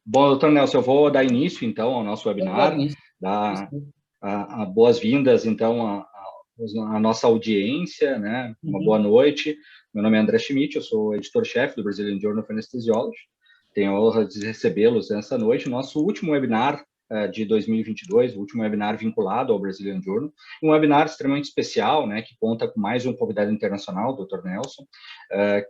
Bom, doutor Nelson, eu vou dar início, então, ao nosso Pode dar webinar, início. dar boas-vindas, então, à nossa audiência, né? Uma boa noite. Meu nome é André Schmidt, eu sou editor-chefe do Brazilian Journal of Anesthesiology. Tenho a honra de recebê-los nessa noite, nosso último webinar de 2022, o último webinar vinculado ao Brazilian Journal, um webinar extremamente especial, né, que conta com mais um convidado internacional, o Dr. Nelson,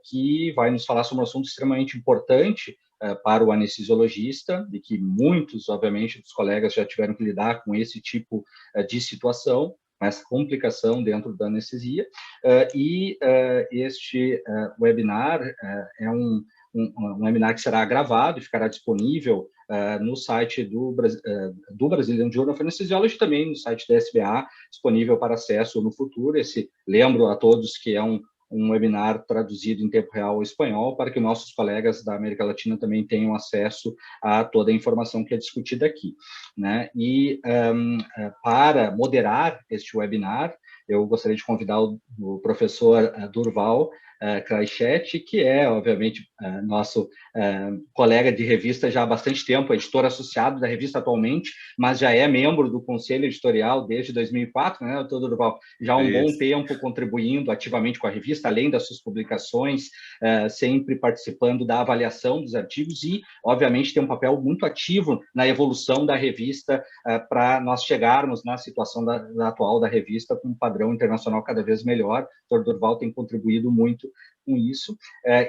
que vai nos falar sobre um assunto extremamente importante para o anestesiologista, de que muitos, obviamente, dos colegas já tiveram que lidar com esse tipo de situação, com essa complicação dentro da anestesia, este webinar é um webinar que será gravado e ficará disponível no site do Brazilian Journal of Anesthesiology, também no site da SBA, disponível para acesso no futuro. Lembro a todos que é um webinar traduzido em tempo real ao espanhol, para que nossos colegas da América Latina também tenham acesso a toda a informação que é discutida aqui, né? E para moderar este webinar, eu gostaria de convidar o professor Durval Kraichet, que é, obviamente, nosso colega de revista já há bastante tempo, editor associado da revista atualmente, mas já é membro do conselho editorial desde 2004, né, doutor Durval? Já há um bom tempo contribuindo ativamente com a revista, além das suas publicações, sempre participando da avaliação dos artigos e, obviamente, tem um papel muito ativo na evolução da revista para nós chegarmos na situação atual da revista com um padrão internacional cada vez melhor. O doutor Durval tem contribuído muito com isso.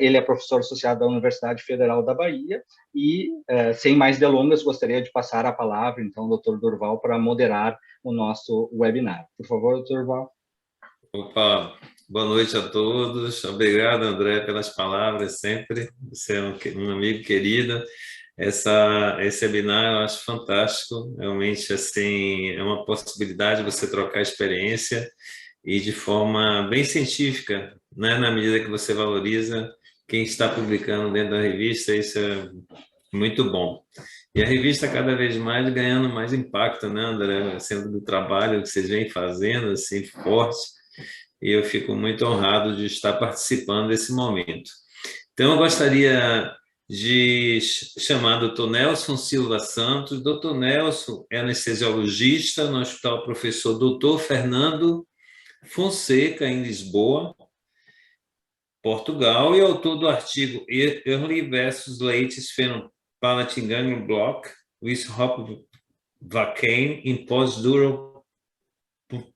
Ele é professor associado da Universidade Federal da Bahia e, sem mais delongas, gostaria de passar a palavra, então, ao doutor Durval para moderar o nosso webinar. Por favor, doutor Durval. Opa, boa noite a todos. Obrigado, André, pelas palavras sempre. Você é um amigo querido. Esse webinar eu acho fantástico. Realmente, assim, é uma possibilidade de você trocar experiência e de forma bem científica, né? Na medida que você valoriza quem está publicando dentro da revista, isso é muito bom. E a revista cada vez mais ganhando mais impacto, né, André? Sendo do trabalho que vocês vêm fazendo, assim, forte, e eu fico muito honrado de estar participando desse momento. Então, eu gostaria de chamar o Dr. Nelson Silva Santos. Dr. Nelson é anestesiologista no Hospital Professor Dr. Fernando Fonseca, em Lisboa, Portugal, e autor do artigo Early versus Late Sphenopalatine Ganglion Block with Hope Vacaine in Post-Dural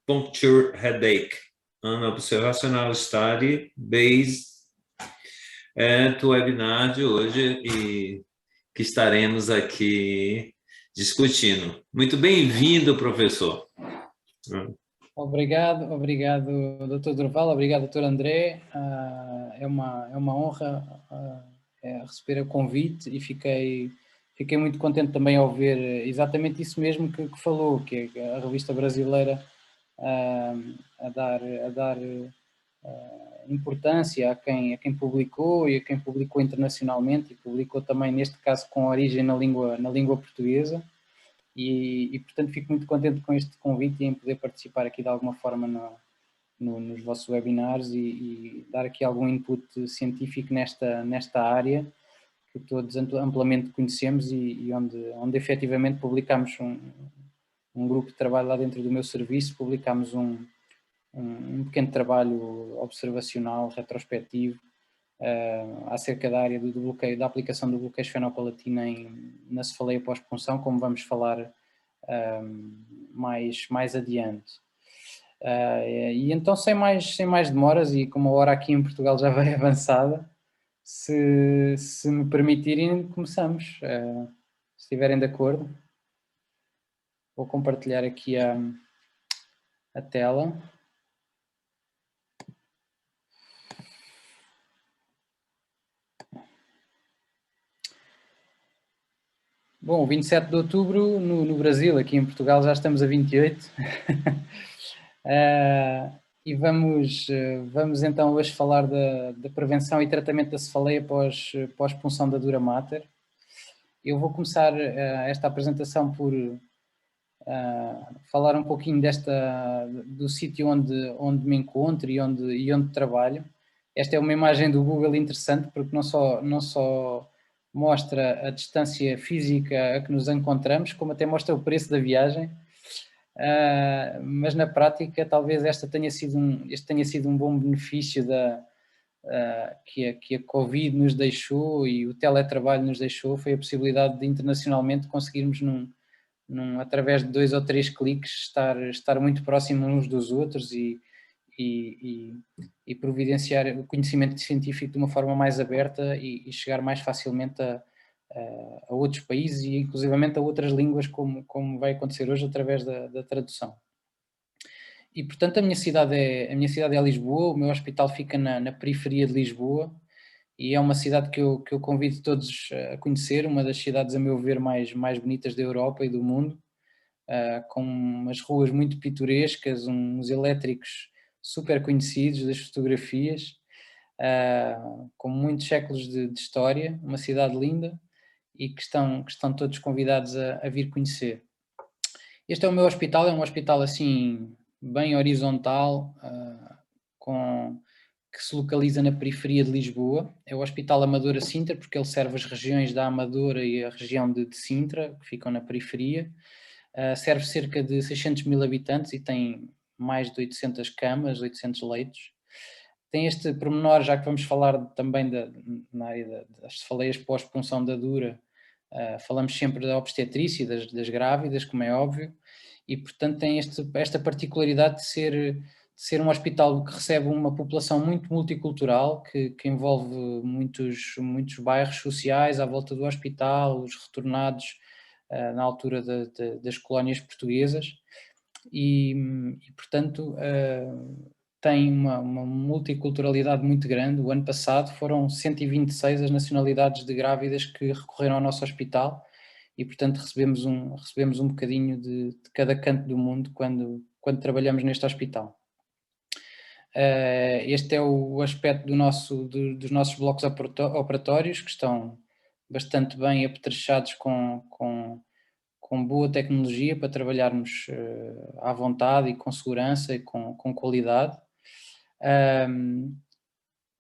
Puncture Headache, an observational study based do webinar de hoje e que estaremos aqui discutindo. Muito bem-vindo, professor. Obrigado, Dr. Durval, obrigado, Dr. André. É uma honra receber o convite e fiquei muito contente também ao ver exatamente isso mesmo que falou, que é a revista brasileira a dar importância a quem publicou e a quem publicou internacionalmente e publicou também, neste caso, com origem na língua portuguesa. E, portanto, fico muito contente com este convite e em poder participar aqui de alguma forma nos vossos webinars e dar aqui algum input científico nesta área que todos amplamente conhecemos e onde efetivamente publicamos um grupo de trabalho lá dentro do meu serviço, publicamos um pequeno trabalho observacional, retrospectivo, acerca da área do bloqueio, da aplicação do bloqueio esfenopalatino na cefaleia pós-punção, como vamos falar mais adiante. E então, sem mais demoras, e como a hora aqui em Portugal já vai avançada, se me permitirem, começamos. Se estiverem de acordo, vou compartilhar aqui a tela. Bom, 27 de outubro no Brasil, aqui em Portugal já estamos a 28. E vamos então hoje falar da prevenção e tratamento da cefaleia pós-punção da dura mater. Eu vou começar esta apresentação por falar um pouquinho do sítio onde me encontro e onde trabalho. Esta é uma imagem do Google interessante, porque não só mostra a distância física a que nos encontramos, como até mostra o preço da viagem, mas na prática talvez este tenha sido um bom benefício que a Covid nos deixou e o teletrabalho nos deixou, foi a possibilidade de internacionalmente conseguirmos através de 2 ou 3 cliques estar muito próximos uns dos outros e providenciar o conhecimento científico de uma forma mais aberta e chegar mais facilmente a outros países e inclusivamente a outras línguas, como vai acontecer hoje através da tradução. E portanto a minha cidade é Lisboa, o meu hospital fica na periferia de Lisboa e é uma cidade que eu convido todos a conhecer, uma das cidades a meu ver mais bonitas da Europa e do mundo, com umas ruas muito pitorescas, uns elétricos super conhecidos das fotografias, com muitos séculos de história, uma cidade linda e que estão todos convidados a vir conhecer. Este é o meu hospital, é um hospital assim bem horizontal, que se localiza na periferia de Lisboa. É o Hospital Amadora Sintra, porque ele serve as regiões da Amadora e a região de Sintra, que ficam na periferia. Serve cerca de 600 mil habitantes e tem mais de 800 camas, 800 leitos. Tem este pormenor, já que vamos falar também na área das cefaleias pós-punção da dura, falamos sempre da obstetrícia e das grávidas, como é óbvio, e portanto tem esta particularidade de ser um hospital que recebe uma população muito multicultural, que envolve muitos bairros sociais à volta do hospital, os retornados na altura das colónias portuguesas e portanto tem uma multiculturalidade muito grande. O ano passado foram 126 as nacionalidades de grávidas que recorreram ao nosso hospital e portanto recebemos um bocadinho de cada canto do mundo quando trabalhamos neste hospital. Este é o aspecto dos nossos blocos operatórios, que estão bastante bem apetrechados com boa tecnologia para trabalharmos à vontade e com segurança e com qualidade.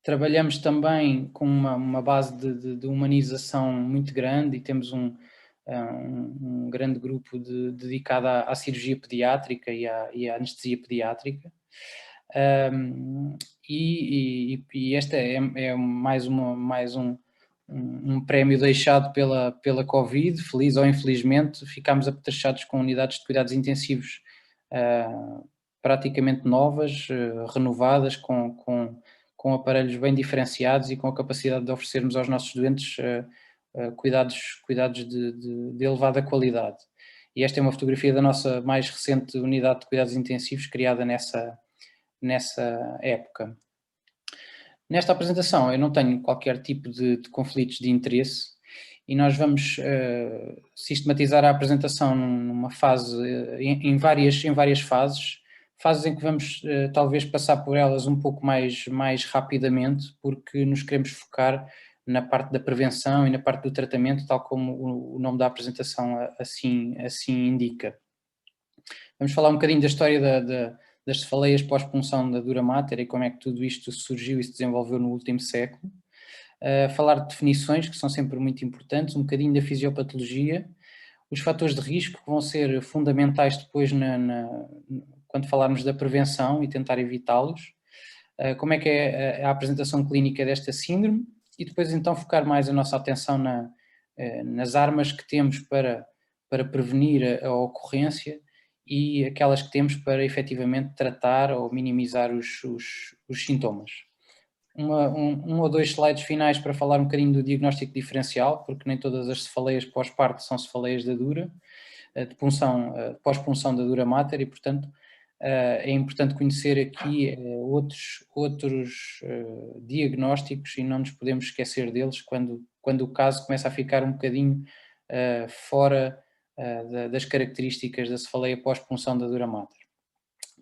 Trabalhamos também com uma base de humanização muito grande e temos um grande grupo dedicado à cirurgia pediátrica e à anestesia pediátrica. E este é mais um prémio deixado pela Covid, feliz ou infelizmente. Ficámos apetrechados com unidades de cuidados intensivos praticamente novas, renovadas, com aparelhos bem diferenciados e com a capacidade de oferecermos aos nossos doentes cuidados de elevada qualidade. E esta é uma fotografia da nossa mais recente unidade de cuidados intensivos, criada nessa época. Nesta apresentação eu não tenho qualquer tipo de conflitos de interesse e nós vamos sistematizar a apresentação numa fase, em várias fases em que vamos talvez passar por elas um pouco mais rapidamente, porque nos queremos focar na parte da prevenção e na parte do tratamento, tal como o nome da apresentação assim indica. Vamos falar um bocadinho da história das cefaleias pós-punção da dura mater e como é que tudo isto surgiu e se desenvolveu no último século. Falar de definições, que são sempre muito importantes, um bocadinho da fisiopatologia, os fatores de risco que vão ser fundamentais depois quando falarmos da prevenção e tentar evitá-los, como é que é a apresentação clínica desta síndrome e depois então focar mais a nossa atenção nas armas que temos para prevenir a ocorrência e aquelas que temos para efetivamente tratar ou minimizar os sintomas. Um ou dois slides finais para falar um bocadinho do diagnóstico diferencial, porque nem todas as cefaleias pós-parto são cefaleias da dura, de pós-punção da dura mater e, portanto, é importante conhecer aqui outros diagnósticos e não nos podemos esquecer deles quando o caso começa a ficar um bocadinho fora das características da cefaleia pós-punção da dura mater.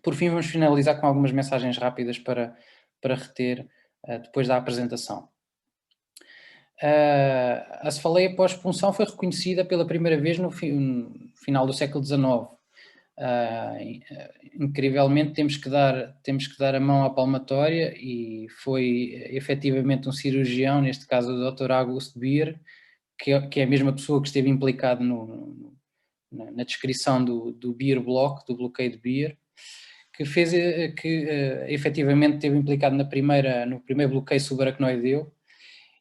Por fim, vamos finalizar com algumas mensagens rápidas para reter depois da apresentação. A cefaleia pós-punção foi reconhecida pela primeira vez no final do século XIX. Incrivelmente temos que dar a mão à palmatória e foi efetivamente um cirurgião, neste caso o Dr. August Beer, que é a mesma pessoa que esteve implicado na descrição do Beer Block, do bloqueio de Beer, que efetivamente esteve implicado no primeiro bloqueio subaracnoideu.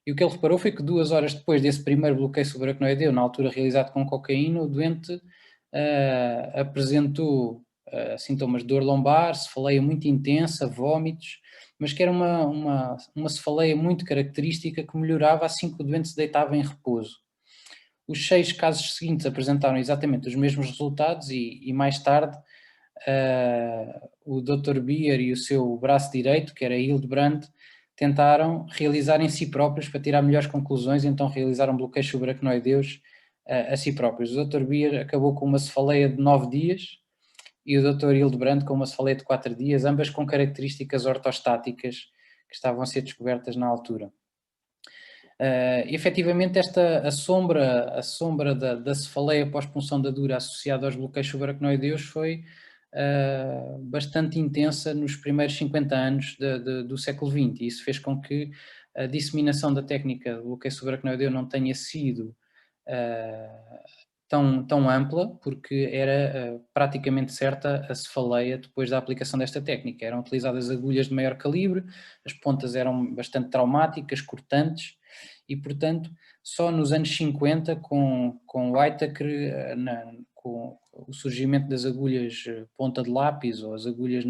E o que ele reparou foi que 2 horas depois desse primeiro bloqueio subaracnoideu, na altura realizado com cocaína, o doente apresentou sintomas de dor lombar, cefaleia muito intensa, vômitos, mas que era uma cefaleia muito característica que melhorava assim que o doente se deitava em repouso. Os 6 casos seguintes apresentaram exatamente os mesmos resultados e mais tarde o Dr. Beer e o seu braço direito, que era Hildebrand, tentaram realizar em si próprios para tirar melhores conclusões, então realizaram bloqueios subaracnoideus a si próprios. O Dr. Beer acabou com uma cefaleia de 9 dias e o Dr. Hildebrand com uma cefaleia de 4 dias, ambas com características ortostáticas que estavam a ser descobertas na altura. Efetivamente, a sombra da cefaleia pós-punção da dura associada aos bloqueios subaracnoideus foi bastante intensa nos primeiros 50 anos do século XX, e isso fez com que a disseminação da técnica do bloqueio subaracnoideu não tenha sido tão ampla, porque era praticamente certa a cefaleia depois da aplicação desta técnica. Eram utilizadas agulhas de maior calibre, as pontas eram bastante traumáticas, cortantes, e portanto só nos anos 50, com Whittaker, com o surgimento das agulhas ponta de lápis ou as agulhas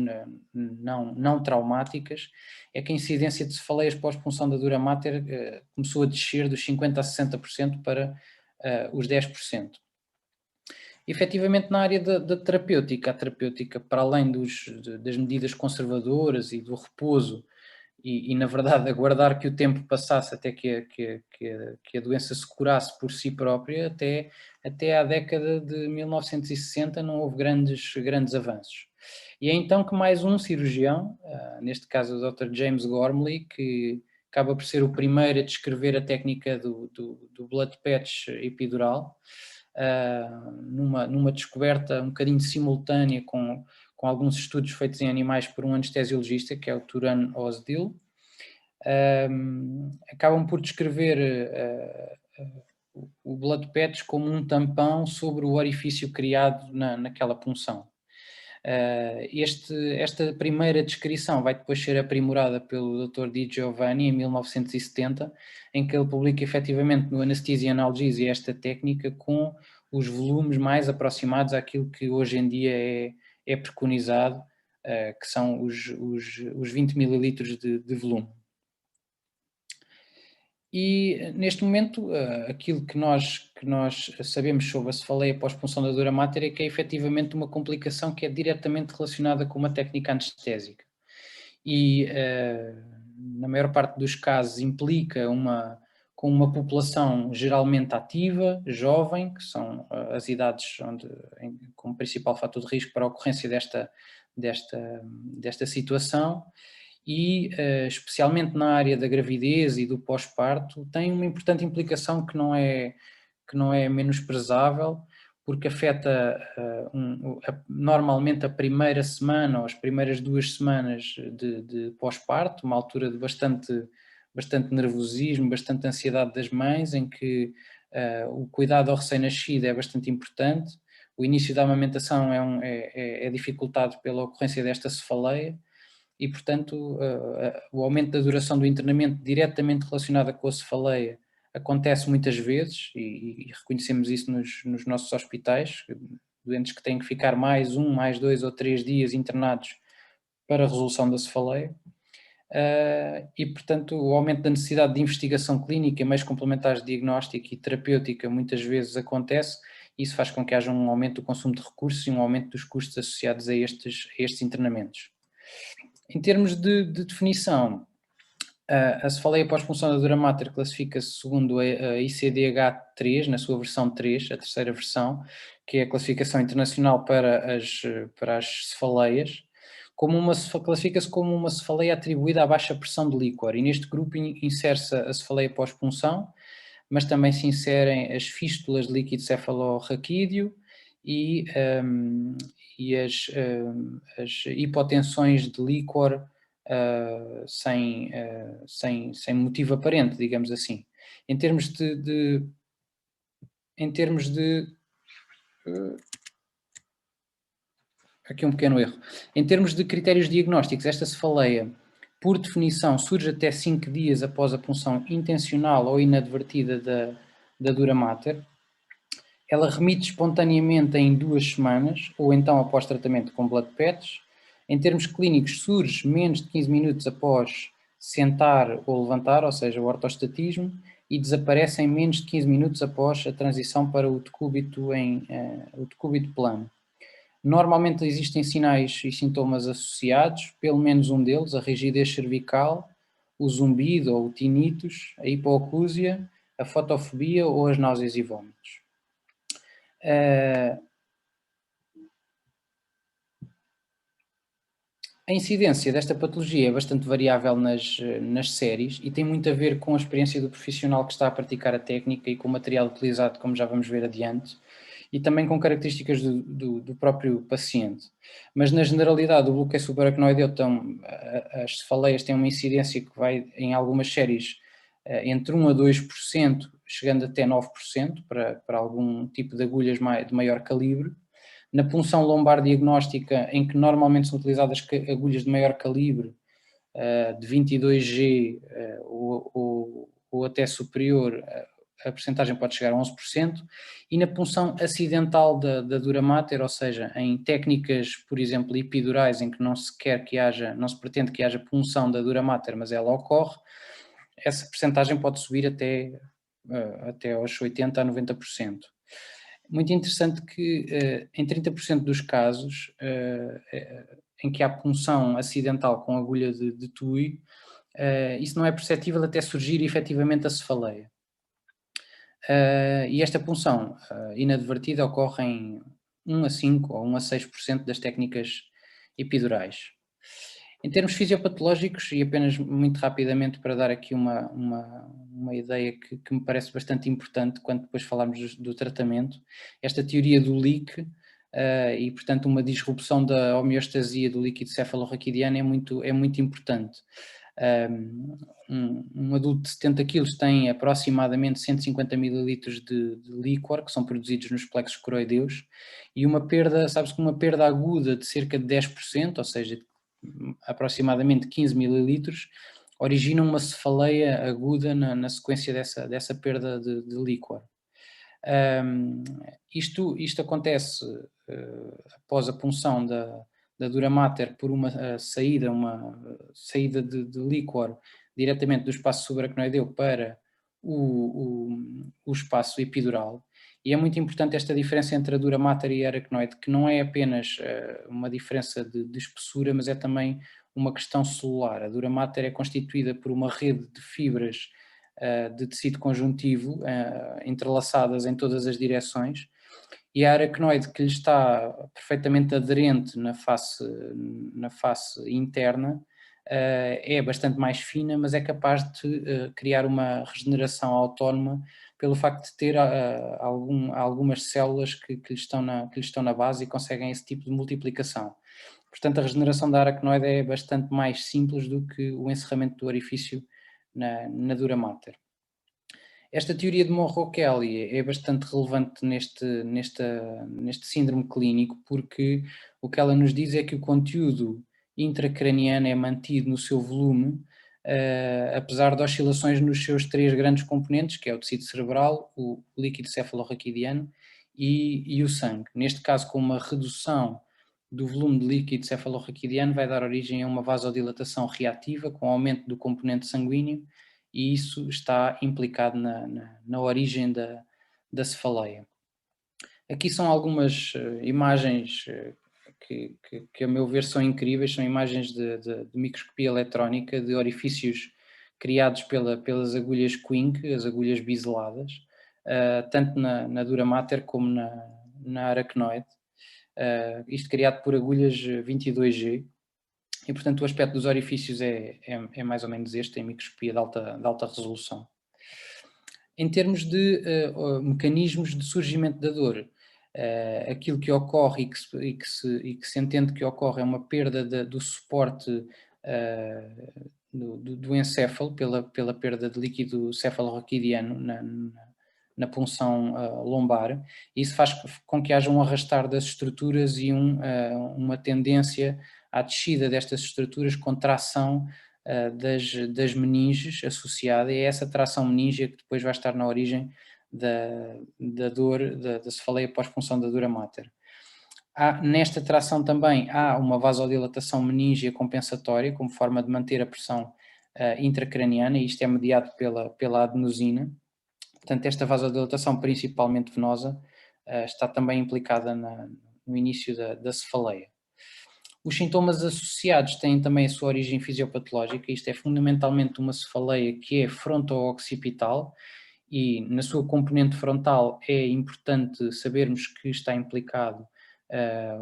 não traumáticas, é que a incidência de cefaleias pós-punção da dura mater começou a descer dos 50% a 60% para os 10%. Efetivamente, na área da terapêutica, a terapêutica, para além das medidas conservadoras e do repouso, e na verdade aguardar que o tempo passasse até que a doença se curasse por si própria, até à década de 1960 não houve grandes avanços. E é então que mais um cirurgião, neste caso o Dr. James Gormley, que acaba por ser o primeiro a descrever a técnica do blood patch epidural, numa descoberta um bocadinho simultânea com alguns estudos feitos em animais por um anestesiologista, que é o Turan Ozdil, acabam por descrever o blood patch como um tampão sobre o orifício criado naquela punção. Esta primeira descrição vai depois ser aprimorada pelo Dr. Di Giovanni em 1970, em que ele publica efetivamente no Anesthesia and Analgesia esta técnica com os volumes mais aproximados àquilo que hoje em dia é preconizado, que são os 20 ml de volume. E neste momento aquilo que nós sabemos sobre a cefaleia pós-punção da dura mater é que é efetivamente uma complicação que é diretamente relacionada com uma técnica anestésica. E na maior parte dos casos implica com uma população geralmente ativa, jovem, que são as idades como principal fator de risco para a ocorrência desta situação, e especialmente na área da gravidez e do pós-parto tem uma importante implicação que não é menosprezável, porque afeta normalmente a primeira semana ou as primeiras 2 semanas de pós-parto, uma altura de bastante nervosismo, bastante ansiedade das mães, em que o cuidado ao recém-nascido é bastante importante. O início da amamentação é dificultado pela ocorrência desta cefaleia e, portanto, o aumento da duração do internamento diretamente relacionada com a cefaleia acontece muitas vezes e reconhecemos isso nos nossos hospitais, doentes que têm que ficar mais 2 ou 3 dias internados para a resolução da cefaleia. E, portanto, o aumento da necessidade de investigação clínica, meios complementares de diagnóstico e terapêutica muitas vezes acontece. Isso faz com que haja um aumento do consumo de recursos e um aumento dos custos associados a estes internamentos. Em termos de definição, a cefaleia pós-punção da dura mater classifica-se segundo a ICD-H3, na sua versão 3, a terceira versão, que é a classificação internacional para as cefaleias, classifica-se como uma cefaleia atribuída à baixa pressão de líquor, e neste grupo insere-se a cefaleia pós-punção, mas também se inserem as fístulas de líquido cefalorraquídeo e as hipotensões de líquor sem motivo aparente, digamos assim. Em termos de em termos de... Aqui um pequeno erro. Em termos de critérios diagnósticos, esta cefaleia, por definição, surge até 5 dias após a punção intencional ou inadvertida da dura mater. Ela remite espontaneamente em 2 semanas, ou então após tratamento com blood PETs. Em termos clínicos, surge menos de 15 minutos após sentar ou levantar, ou seja, o ortostatismo, e desaparece em menos de 15 minutos após a transição para o decúbito plano. Normalmente existem sinais e sintomas associados, pelo menos um deles, a rigidez cervical, o zumbido ou o tinnitus, a hipoacúsia, a fotofobia ou as náuseas e vômitos. A incidência desta patologia é bastante variável nas séries e tem muito a ver com a experiência do profissional que está a praticar a técnica e com o material utilizado, como já vamos ver adiante, e também com características do próprio paciente. Mas na generalidade o bloqueio subaracnoideo, as cefaleias têm uma incidência que vai em algumas séries entre 1 a 2%, chegando até 9% para algum tipo de agulhas de maior calibre. Na punção lombar diagnóstica, em que normalmente são utilizadas agulhas de maior calibre, de 22G ou até superior, a percentagem pode chegar a 11%, e na punção acidental da dura mater, ou seja, em técnicas, por exemplo, epidurais, em que não se pretende que haja punção da dura mater, mas ela ocorre, essa percentagem pode subir até aos 80% a 90%. Muito interessante que em 30% dos casos em que há punção acidental com agulha de TUI, isso não é perceptível até surgir efetivamente a cefaleia. E esta punção inadvertida ocorre em 1 a 5 ou 1 a 6% das técnicas epidurais. Em termos fisiopatológicos, e apenas muito rapidamente para dar aqui uma ideia que me parece bastante importante quando depois falarmos do tratamento, esta teoria do leak e, portanto, uma disrupção da homeostasia do líquido cefalorraquidiano é muito importante. Um adulto de 70 kg tem aproximadamente 150 ml de líquor que são produzidos nos plexos coroideus, e sabe-se que uma perda aguda de cerca de 10%, ou seja, aproximadamente 15 ml, origina uma cefaleia aguda na sequência dessa perda de líquor. Isto acontece após a punção da dura mater por uma saída de líquor diretamente do espaço subaracnoideu para o espaço epidural. E é muito importante esta diferença entre a dura mater e a aracnoide, que não é apenas uma diferença de espessura, mas é também uma questão celular. A dura mater é constituída por uma rede de fibras de tecido conjuntivo entrelaçadas em todas as direções, e a aracnoide, que lhe está perfeitamente aderente na face interna, é bastante mais fina, mas é capaz de criar uma regeneração autónoma pelo facto de ter algumas células que lhe estão na base e conseguem esse tipo de multiplicação. Portanto, a regeneração da aracnoide é bastante mais simples do que o encerramento do orifício na dura mater. Esta teoria de Monro-Kelly é bastante relevante neste síndrome clínico, porque o que ela nos diz é que o conteúdo intracraniano é mantido no seu volume, apesar de oscilações nos seus 3 grandes componentes, que é o tecido cerebral, o líquido cefalorraquidiano e o sangue. Neste caso, com uma redução do volume de líquido cefalorraquidiano, vai dar origem a uma vasodilatação reativa com aumento do componente sanguíneo, e isso está implicado na origem da cefaleia. Aqui são algumas imagens que a meu ver são incríveis, são imagens de microscopia eletrónica de orifícios criados pelas agulhas Quink, as agulhas biseladas, tanto na dura mater como na aracnoide, isto criado por agulhas 22G. E, portanto, o aspecto dos orifícios é mais ou menos este, em microscopia de alta resolução. Em termos de mecanismos de surgimento da dor, aquilo que ocorre e que se entende que ocorre é uma perda do suporte do encéfalo pela perda de líquido cefalorraquidiano na punção lombar. Isso faz com que haja um arrastar das estruturas e uma tendência à descida destas estruturas com tração das meninges associada, e é essa tração meníngia que depois vai estar na origem da dor, da cefaleia pós-punção da dura mater. Nesta tração também há uma vasodilatação meníngia compensatória, como forma de manter a pressão intracraniana, e isto é mediado pela adenosina. Portanto, esta vasodilatação, principalmente venosa, está também implicada no início da cefaleia. Os sintomas associados têm também a sua origem fisiopatológica. Isto é fundamentalmente uma cefaleia que é fronto-occipital, e na sua componente frontal é importante sabermos que está implicado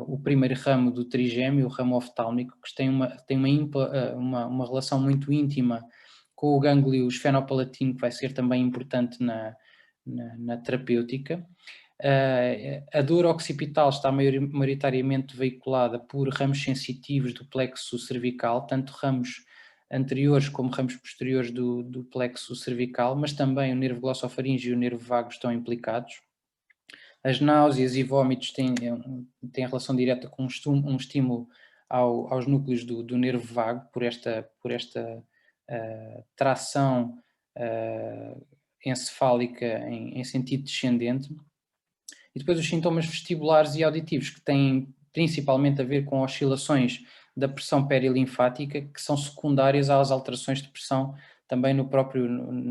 o primeiro ramo do trigêmeo, o ramo oftálmico, que tem uma relação muito íntima com o gânglio esfenopalatino, que vai ser também importante na terapêutica. A dor occipital está maioritariamente veiculada por ramos sensitivos do plexo cervical, tanto ramos anteriores como ramos posteriores do plexo cervical, mas também o nervo glossofaríngeo e o nervo vago estão implicados. As náuseas e vômitos têm relação direta com um estímulo aos núcleos do nervo vago por esta tração encefálica em sentido descendente. E depois os sintomas vestibulares e auditivos, que têm principalmente a ver com oscilações da pressão perilinfática, que são secundárias às alterações de pressão também na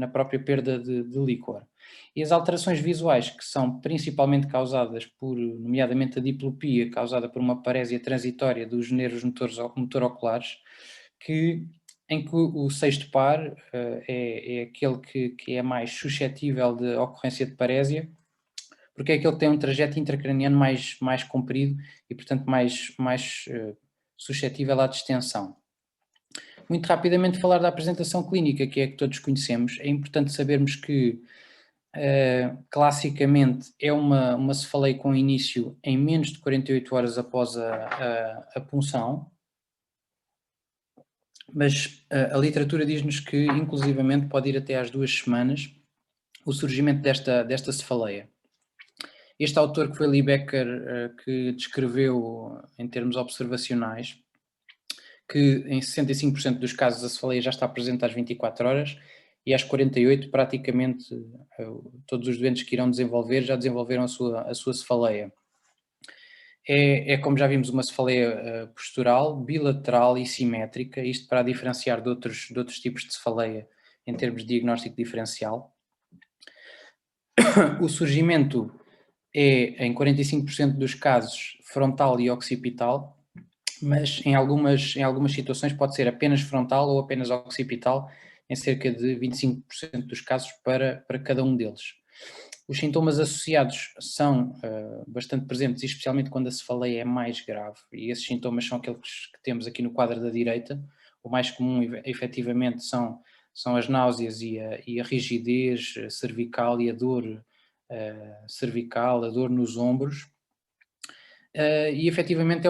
própria perda de líquor. E as alterações visuais, que são principalmente causadas nomeadamente a diplopia, causada por uma parésia transitória dos nervos motor-oculares, em que o sexto par é aquele que é mais suscetível de ocorrência de parésia, porque é aquele que tem um trajeto intracraniano mais comprido e, portanto, mais suscetível à distensão. Muito rapidamente falar da apresentação clínica, que é a que todos conhecemos. É importante sabermos que, classicamente, é uma cefaleia com início em menos de 48 horas após a punção, mas a literatura diz-nos que, inclusivamente, pode ir até às 2 semanas o surgimento desta cefaleia. Este autor, que foi Lee Becker, que descreveu em termos observacionais que em 65% dos casos a cefaleia já está presente às 24 horas e às 48 praticamente todos os doentes que irão desenvolver já desenvolveram a sua cefaleia. É, como já vimos, uma cefaleia postural, bilateral e simétrica, isto para diferenciar de outros tipos de cefaleia em termos de diagnóstico diferencial. O surgimento é, em 45% dos casos, frontal e occipital, mas em algumas situações pode ser apenas frontal ou apenas occipital, em cerca de 25% dos casos para cada um deles. Os sintomas associados são bastante presentes, especialmente quando a cefaleia é mais grave, e esses sintomas são aqueles que temos aqui no quadro da direita. O mais comum, efetivamente, são as náuseas e a rigidez cervical e a dor cervical, a dor nos ombros. E efetivamente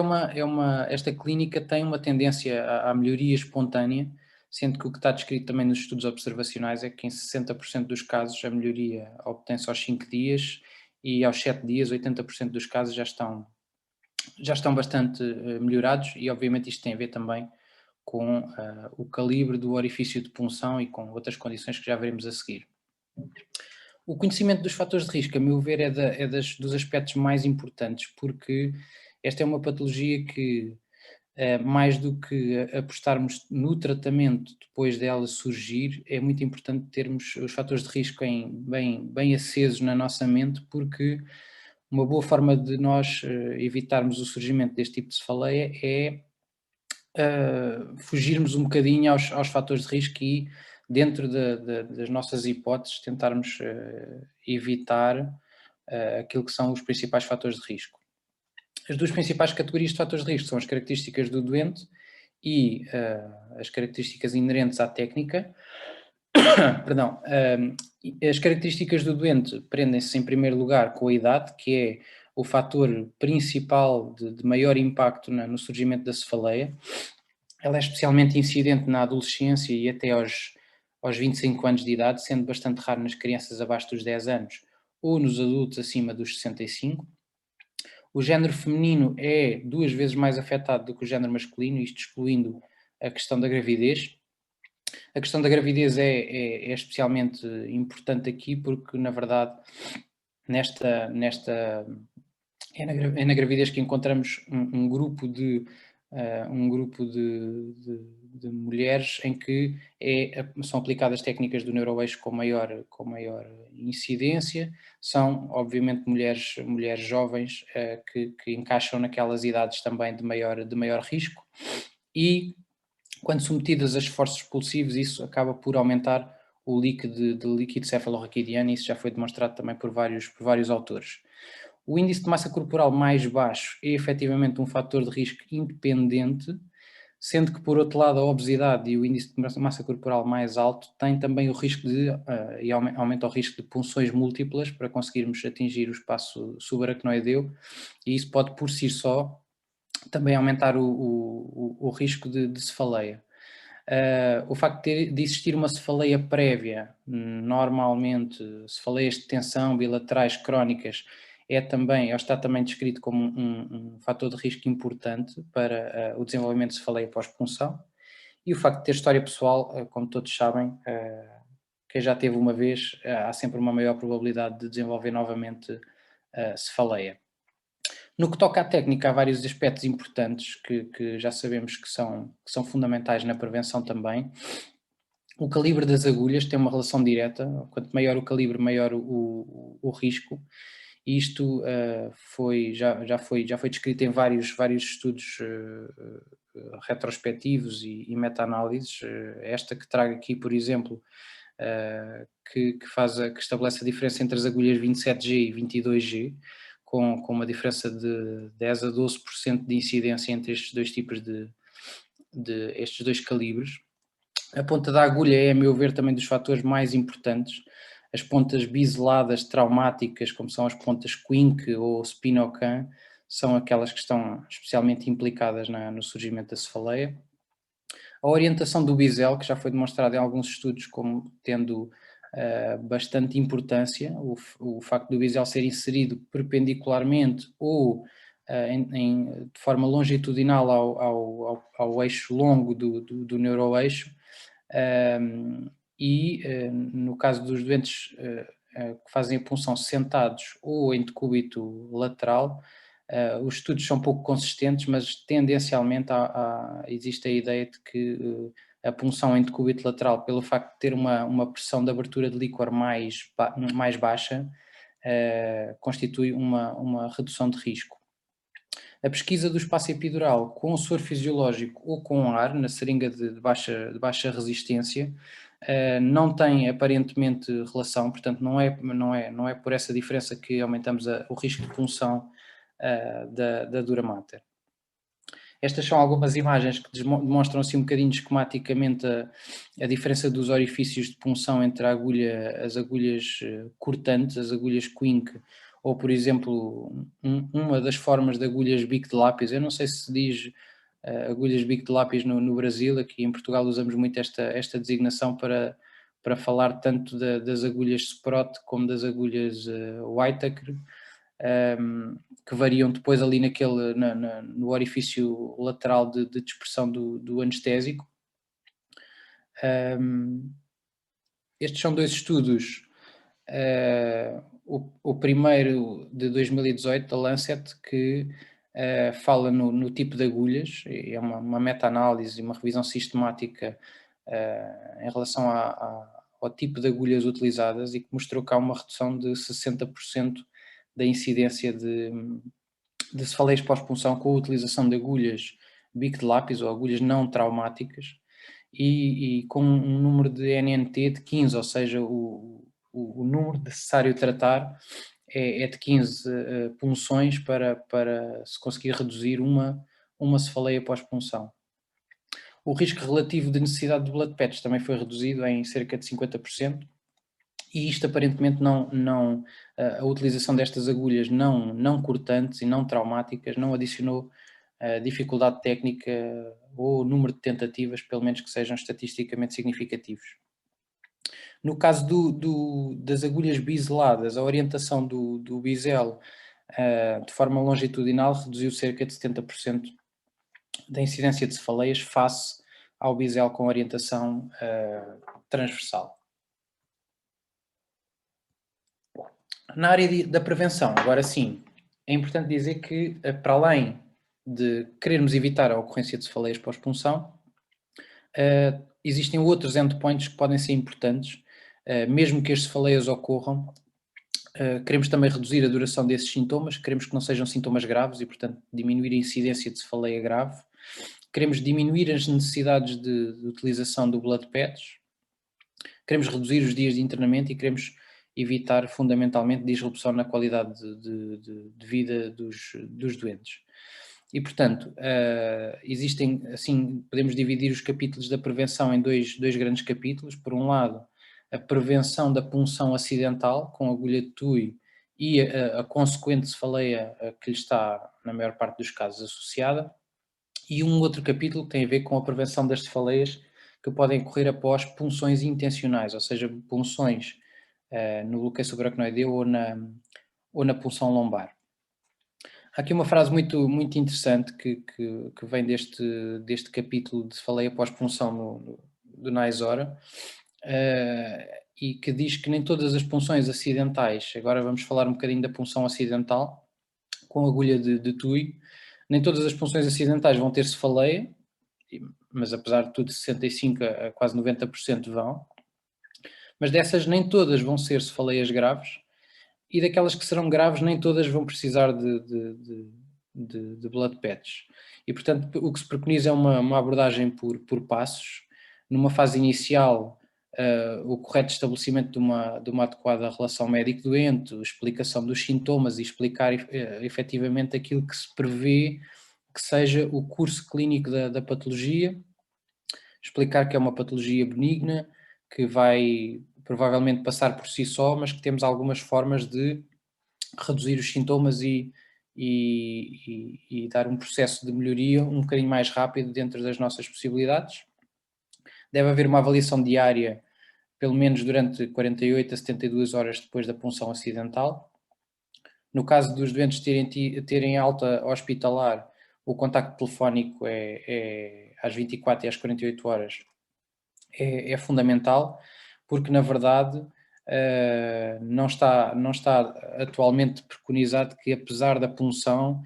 esta clínica tem uma tendência à melhoria espontânea, sendo que o que está descrito também nos estudos observacionais é que em 60% dos casos a melhoria obtém-se aos 5 dias e aos 7 dias 80% dos casos já estão bastante melhorados, e obviamente isto tem a ver também com o calibre do orifício de punção e com outras condições que já veremos a seguir. O conhecimento dos fatores de risco, a meu ver, dos aspectos mais importantes, porque esta é uma patologia que, mais do que apostarmos no tratamento depois dela surgir, é muito importante termos os fatores de risco bem acesos na nossa mente, porque uma boa forma de nós evitarmos o surgimento deste tipo de cefaleia é fugirmos um bocadinho aos fatores de risco e, dentro das nossas hipóteses, tentarmos evitar aquilo que são os principais fatores de risco. As duas principais categorias de fatores de risco são as características do doente e as características inerentes à técnica. Perdão. As características do doente prendem-se em primeiro lugar com a idade, que é o fator principal de maior impacto no surgimento da cefaleia. Ela é especialmente incidente na adolescência e até aos 25 anos de idade, sendo bastante raro nas crianças abaixo dos 10 anos, ou nos adultos acima dos 65. O género feminino é 2 vezes mais afetado do que o género masculino, isto excluindo a questão da gravidez. A questão da gravidez é especialmente importante aqui porque, na verdade, é na gravidez que encontramos um grupo de mulheres em que são aplicadas técnicas do neuroeixo com maior incidência. São, obviamente, mulheres jovens que encaixam naquelas idades também de maior risco, e quando submetidas a esforços expulsivos, isso acaba por aumentar o líquido cefalorraquidiano, e isso já foi demonstrado também por vários autores. O índice de massa corporal mais baixo é efetivamente um fator de risco independente, sendo que, por outro lado, a obesidade e o índice de massa corporal mais alto têm também o risco e aumenta o risco de punções múltiplas para conseguirmos atingir o espaço subaracnoideu, e isso pode por si só também aumentar o risco de cefaleia. O facto de existir uma cefaleia prévia, normalmente cefaleias de tensão bilaterais crónicas, está também descrito como um fator de risco importante para o desenvolvimento de cefaleia pós-punção. E o facto de ter história pessoal, como todos sabem, quem já teve uma vez, há sempre uma maior probabilidade de desenvolver novamente cefaleia. No que toca à técnica, há vários aspectos importantes que já sabemos que são fundamentais na prevenção também. O calibre das agulhas tem uma relação direta, quanto maior o calibre, maior o risco. Isto já foi descrito em vários estudos retrospectivos e meta-análises. Esta que trago aqui, por exemplo, que estabelece a diferença entre as agulhas 27G e 22G, com uma diferença de 10 a 12% de incidência entre estes dois tipos estes dois calibres. A ponta da agulha é, a meu ver, também dos fatores mais importantes. As pontas biseladas traumáticas, como são as pontas Quink ou Spinocan, são aquelas que estão especialmente implicadas no surgimento da cefaleia. A orientação do bisel, que já foi demonstrada em alguns estudos como tendo bastante importância, o facto do bisel ser inserido perpendicularmente ou de forma longitudinal ao eixo longo do neuroeixo, no caso dos doentes que fazem a punção sentados ou em decúbito lateral, os estudos são pouco consistentes, mas tendencialmente existe a ideia de que a punção em decúbito lateral, pelo facto de ter uma pressão de abertura de líquor mais baixa, constitui uma redução de risco. A pesquisa do espaço epidural com soro fisiológico ou com ar, na seringa de baixa resistência, não tem aparentemente relação, portanto não é por essa diferença que aumentamos o risco de punção da dura mater. Estas são algumas imagens que demonstram assim um bocadinho esquematicamente a diferença dos orifícios de punção entre as agulhas cortantes, as agulhas Quink, ou, por exemplo, uma das formas de agulhas bico de lápis. Eu não sei se diz agulhas bico de lápis no Brasil. Aqui em Portugal usamos muito esta designação para falar tanto das agulhas Sprott como das agulhas Whittaker, que variam depois ali no orifício lateral de dispersão do anestésico. Estes são dois estudos. O primeiro de 2018 da Lancet, que fala no tipo de agulhas, é uma meta-análise e uma revisão sistemática em relação ao tipo de agulhas utilizadas, e que mostrou que há uma redução de 60% da incidência de cefaleias pós-punção com a utilização de agulhas bico de lápis ou agulhas não traumáticas, e com um número de NNT de 15, ou seja, o número necessário tratar é de 15 punções para se conseguir reduzir uma cefaleia pós-punção. O risco relativo de necessidade de blood patch também foi reduzido em cerca de 50%, e isto aparentemente a utilização destas agulhas não cortantes e não traumáticas não adicionou dificuldade técnica ou número de tentativas, pelo menos que sejam estatisticamente significativos. No caso das agulhas biseladas, a orientação do bisel de forma longitudinal reduziu cerca de 70% da incidência de cefaleias face ao bisel com orientação transversal. Na área da prevenção, agora sim, é importante dizer que, para além de querermos evitar a ocorrência de cefaleias pós-punção, existem outros endpoints que podem ser importantes, mesmo que as cefaleias ocorram. Queremos também reduzir a duração desses sintomas, queremos que não sejam sintomas graves e, portanto, diminuir a incidência de cefaleia grave. Queremos diminuir as necessidades de utilização do blood patch. Queremos reduzir os dias de internamento e queremos evitar fundamentalmente disrupção na qualidade de vida dos doentes. E, portanto, existem, assim, podemos dividir os capítulos da prevenção em dois grandes capítulos. Por um lado, a prevenção da punção acidental com agulha de TUI e a consequente cefaleia que lhe está, na maior parte dos casos, associada. E um outro capítulo que tem a ver com a prevenção das cefaleias que podem ocorrer após punções intencionais, ou seja, punções no bloqueio subaracnoideu ou na punção lombar. Há aqui uma frase muito, muito interessante que vem deste capítulo de cefaleia pós-punção do Naizora, e que diz que nem todas as punções acidentais, agora vamos falar um bocadinho da punção acidental com agulha de TUI, nem todas as punções acidentais vão ter cefaleia, mas apesar de tudo 65% a quase 90% vão, mas dessas nem todas vão ser cefaleias graves, e daquelas que serão graves nem todas vão precisar de blood patch. E, portanto, o que se preconiza é uma abordagem por passos. Numa fase inicial, o correto estabelecimento de uma adequada relação médico-doente, explicação dos sintomas e explicar efetivamente aquilo que se prevê que seja o curso clínico da patologia, explicar que é uma patologia benigna, que vai provavelmente passar por si só, mas que temos algumas formas de reduzir os sintomas e dar um processo de melhoria um bocadinho mais rápido dentro das nossas possibilidades. Deve haver uma avaliação diária, pelo menos durante 48 a 72 horas depois da punção acidental. No caso dos doentes terem alta hospitalar, o contacto telefónico às 24 e às 48 horas é fundamental, porque na verdade não está atualmente preconizado que, apesar da punção,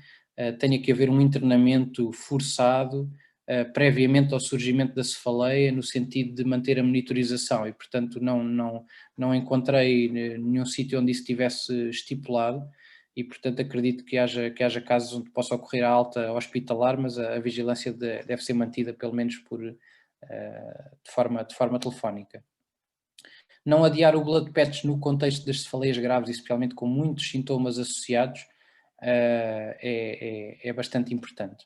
tenha que haver um internamento forçado previamente ao surgimento da cefaleia, no sentido de manter a monitorização, e portanto não encontrei nenhum sítio onde isso estivesse estipulado, e portanto acredito que haja casos onde possa ocorrer a alta hospitalar, mas a vigilância deve ser mantida pelo menos de forma telefónica. Não adiar o blood patch no contexto das cefaleias graves, especialmente com muitos sintomas associados, é bastante importante.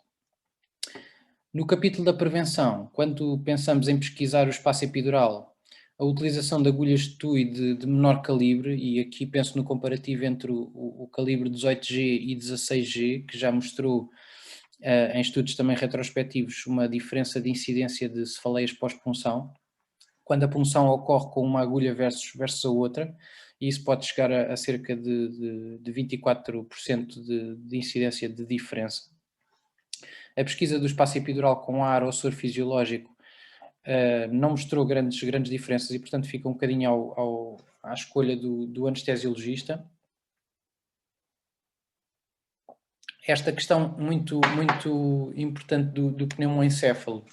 No capítulo da prevenção, quando pensamos em pesquisar o espaço epidural, a utilização de agulhas de TUI de menor calibre, e aqui penso no comparativo entre o calibre 18G e 16G, que já mostrou em estudos também retrospectivos uma diferença de incidência de cefaleias pós-punção, quando a punção ocorre com uma agulha versus a outra, e isso pode chegar a cerca de 24% de incidência de diferença. A pesquisa do espaço epidural com ar ou soro fisiológico não mostrou grandes diferenças e, portanto, fica um bocadinho à escolha do anestesiologista. Esta questão muito, muito importante do pneumoencéfalo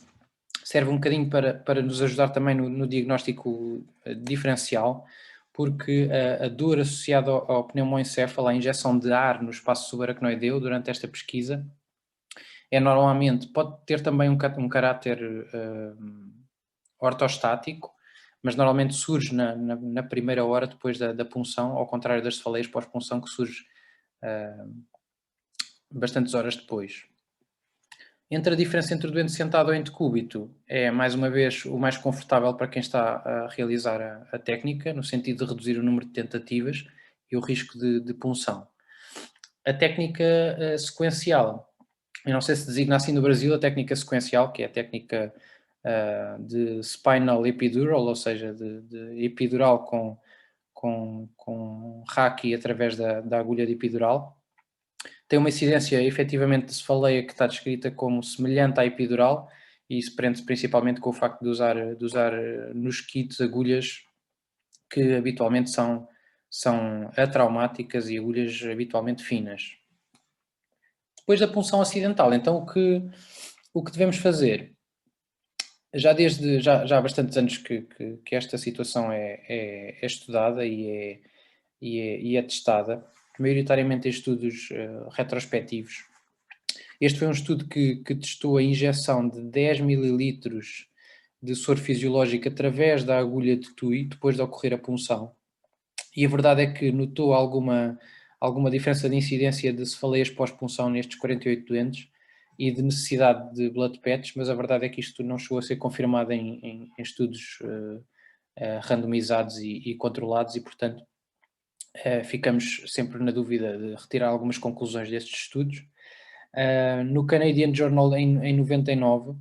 serve um bocadinho para nos ajudar também no diagnóstico diferencial, porque a dor associada ao pneumoencéfalo, à injeção de ar no espaço subaracnoideu durante esta pesquisa, normalmente, pode ter também um caráter ortostático, mas normalmente surge na primeira hora depois da punção, ao contrário das cefaleias pós-punção, que surge bastantes horas depois. A diferença entre o doente sentado ou em decúbito é, mais uma vez, o mais confortável para quem está a realizar a técnica, no sentido de reduzir o número de tentativas e o risco de punção. A técnica sequencial, eu não sei se designa assim no Brasil, a técnica sequencial, que é a técnica de spinal epidural, ou seja, de epidural com Raki através da agulha de epidural. Tem uma incidência efetivamente de cefaleia que está descrita como semelhante à epidural, e isso prende-se principalmente com o facto de usar nos kits agulhas que habitualmente são atraumáticas e agulhas habitualmente finas. Depois da punção acidental, então o que devemos fazer? Já há bastantes anos que esta situação é estudada e é testada, maioritariamente em estudos retrospectivos. Este foi um estudo que testou a injeção de 10 mililitros de soro fisiológico através da agulha de TUI, depois de ocorrer a punção. E a verdade é que notou alguma diferença de incidência de cefaleias pós-punção nestes 48 doentes e de necessidade de blood patch, mas a verdade é que isto não chegou a ser confirmado em estudos randomizados e controlados, e portanto ficamos sempre na dúvida de retirar algumas conclusões destes estudos. No Canadian Journal, em 99,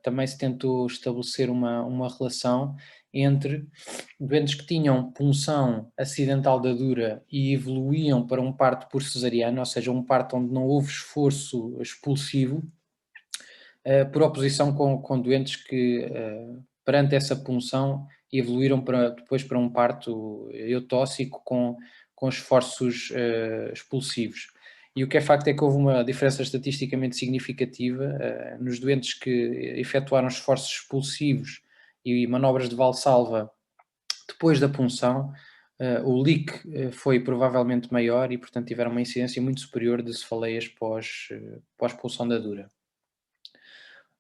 também se tentou estabelecer uma relação entre doentes que tinham punção acidental da dura e evoluíam para um parto por cesariana, ou seja, um parto onde não houve esforço expulsivo, por oposição com doentes que, perante essa punção, evoluíram depois para um parto eutóxico com esforços expulsivos. E o que é facto é que houve uma diferença estatisticamente significativa nos doentes que efetuaram esforços expulsivos e manobras de valsalva depois da punção. O leak foi provavelmente maior e, portanto, tiveram uma incidência muito superior de cefaleias pós-punção da dura.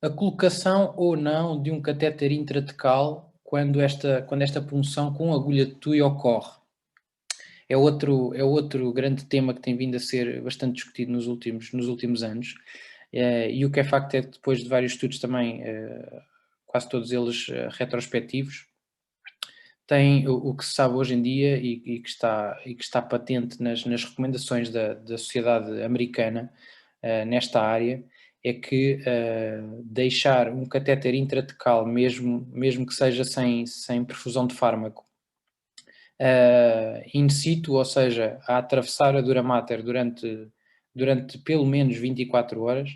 A colocação ou não de um catéter intratecal quando esta punção com agulha de TUI ocorre. É outro grande tema que tem vindo a ser bastante discutido nos últimos anos, e o que é facto é que depois de vários estudos também, quase todos eles retrospectivos, tem o que se sabe hoje em dia e que está patente nas recomendações da Sociedade Americana nesta área, é que deixar um catéter intratecal, mesmo que seja sem perfusão de fármaco, in situ, ou seja, a atravessar a dura mater durante pelo menos 24 horas,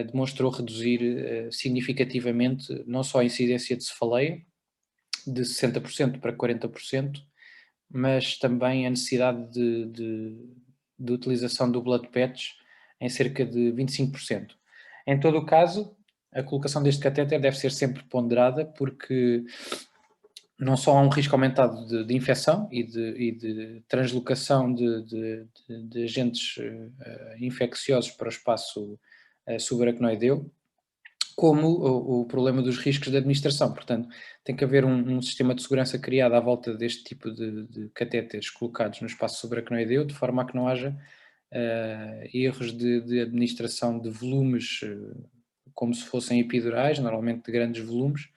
demonstrou reduzir significativamente não só a incidência de cefaleia, de 60% para 40%, mas também a necessidade de utilização do blood patch em cerca de 25%. Em todo o caso, a colocação deste catéter deve ser sempre ponderada, porque não só há um risco aumentado de infecção e de translocação de agentes infecciosos para o espaço subaracnoideu, como o problema dos riscos de administração. Portanto, tem que haver um sistema de segurança criado à volta deste tipo de catéteres colocados no espaço subaracnoideu, de forma a que não haja erros de administração de volumes como se fossem epidurais, normalmente de grandes volumes,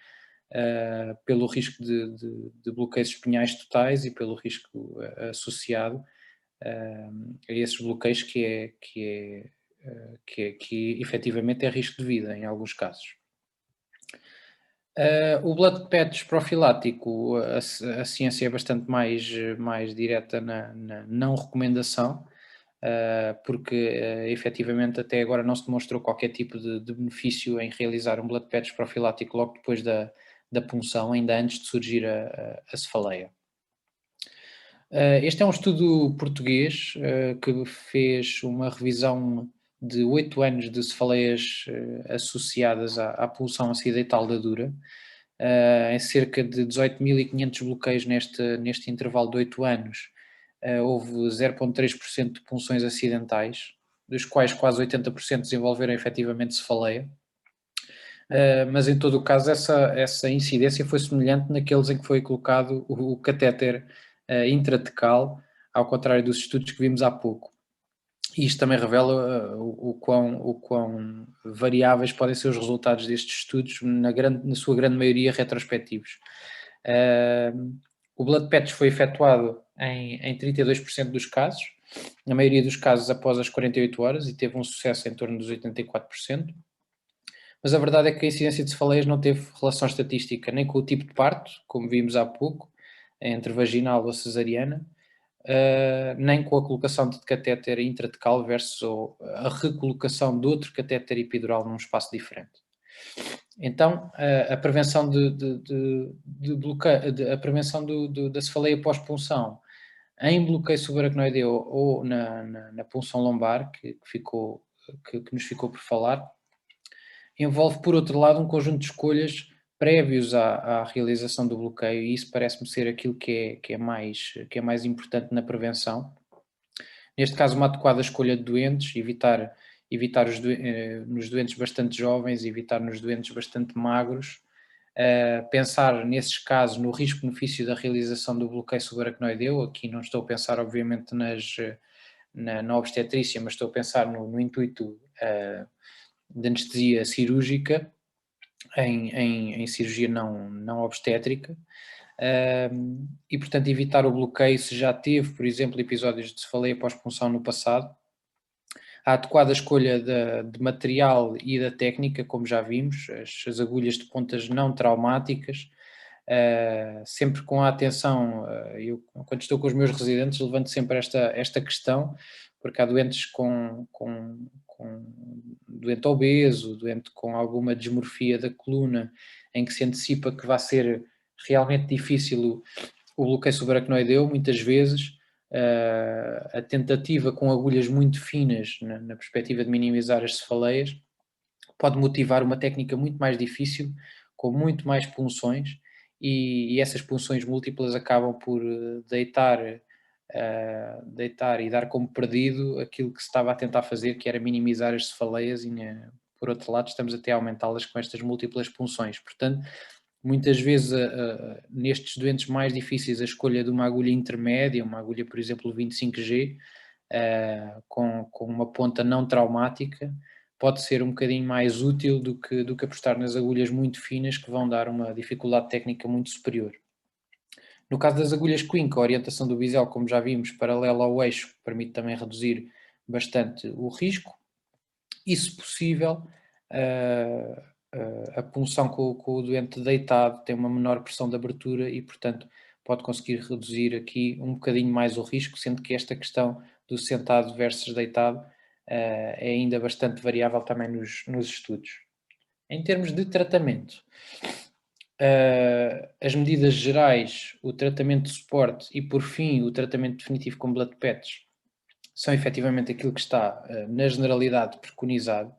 pelo risco de bloqueios espinhais totais e pelo risco associado a esses bloqueios que efetivamente é risco de vida em alguns casos. O blood patch profilático, a ciência é bastante mais direta na não recomendação, porque efetivamente até agora não se demonstrou qualquer tipo de benefício em realizar um blood patch profilático logo depois da punção, ainda antes de surgir a cefaleia. Este é um estudo português que fez uma revisão de 8 anos de cefaleias associadas à punção acidental da dura, em cerca de 18.500 bloqueios neste intervalo de 8 anos. Houve 0,3% de punções acidentais, dos quais quase 80% desenvolveram efetivamente cefaleia. Mas em todo o caso essa incidência foi semelhante naqueles em que foi colocado o catéter intratecal, ao contrário dos estudos que vimos há pouco. E isto também revela o quão variáveis podem ser os resultados destes estudos, na sua grande maioria retrospectivos. O blood patch foi efetuado em 32% dos casos, na maioria dos casos após as 48 horas, e teve um sucesso em torno dos 84%. Mas a verdade é que a incidência de cefaleias não teve relação estatística nem com o tipo de parto, como vimos há pouco, entre vaginal ou cesariana, nem com a colocação de catéter intratecal versus a recolocação de outro catéter epidural num espaço diferente. Então, a prevenção de bloqueio, a prevenção da cefaleia pós-punção em bloqueio subaracnoideo ou na punção lombar, que nos ficou por falar, envolve, por outro lado, um conjunto de escolhas prévios à realização do bloqueio, e isso parece-me ser aquilo que é mais importante na prevenção. Neste caso, uma adequada escolha de doentes, evitar nos doentes bastante jovens, evitar nos doentes bastante magros, pensar nesses casos no risco-benefício da realização do bloqueio subaracnoideu. Aqui não estou a pensar, obviamente, na obstetrícia, mas estou a pensar no intuito de anestesia cirúrgica em cirurgia não obstétrica, e portanto evitar o bloqueio se já teve, por exemplo, episódios de cefaleia pós-punção no passado. A adequada escolha de material e da técnica, como já vimos, as agulhas de pontas não traumáticas, sempre com a atenção. Eu, quando estou com os meus residentes, levanto sempre esta questão, porque há doentes com doente obeso, doente com alguma dismorfia da coluna, em que se antecipa que vai ser realmente difícil o bloqueio subaracnoideu. Muitas vezes a tentativa com agulhas muito finas, na perspectiva de minimizar as cefaleias, pode motivar uma técnica muito mais difícil, com muito mais punções, e essas punções múltiplas acabam por deitar e dar como perdido aquilo que se estava a tentar fazer, que era minimizar as cefaleias, e por outro lado estamos até a aumentá-las com estas múltiplas punções. Portanto, muitas vezes nestes doentes mais difíceis a escolha de uma agulha intermédia, uma agulha, por exemplo, 25G, com uma ponta não traumática, pode ser um bocadinho mais útil do que apostar nas agulhas muito finas, que vão dar uma dificuldade técnica muito superior. No caso das agulhas Quink, a orientação do bisel, como já vimos, paralela ao eixo, permite também reduzir bastante o risco, e se possível a punção com o doente deitado tem uma menor pressão de abertura e, portanto, pode conseguir reduzir aqui um bocadinho mais o risco, sendo que esta questão do sentado versus deitado é ainda bastante variável também nos estudos. Em termos de tratamento, as medidas gerais, o tratamento de suporte e, por fim, o tratamento definitivo com blood patch são efetivamente aquilo que está, na generalidade, preconizado.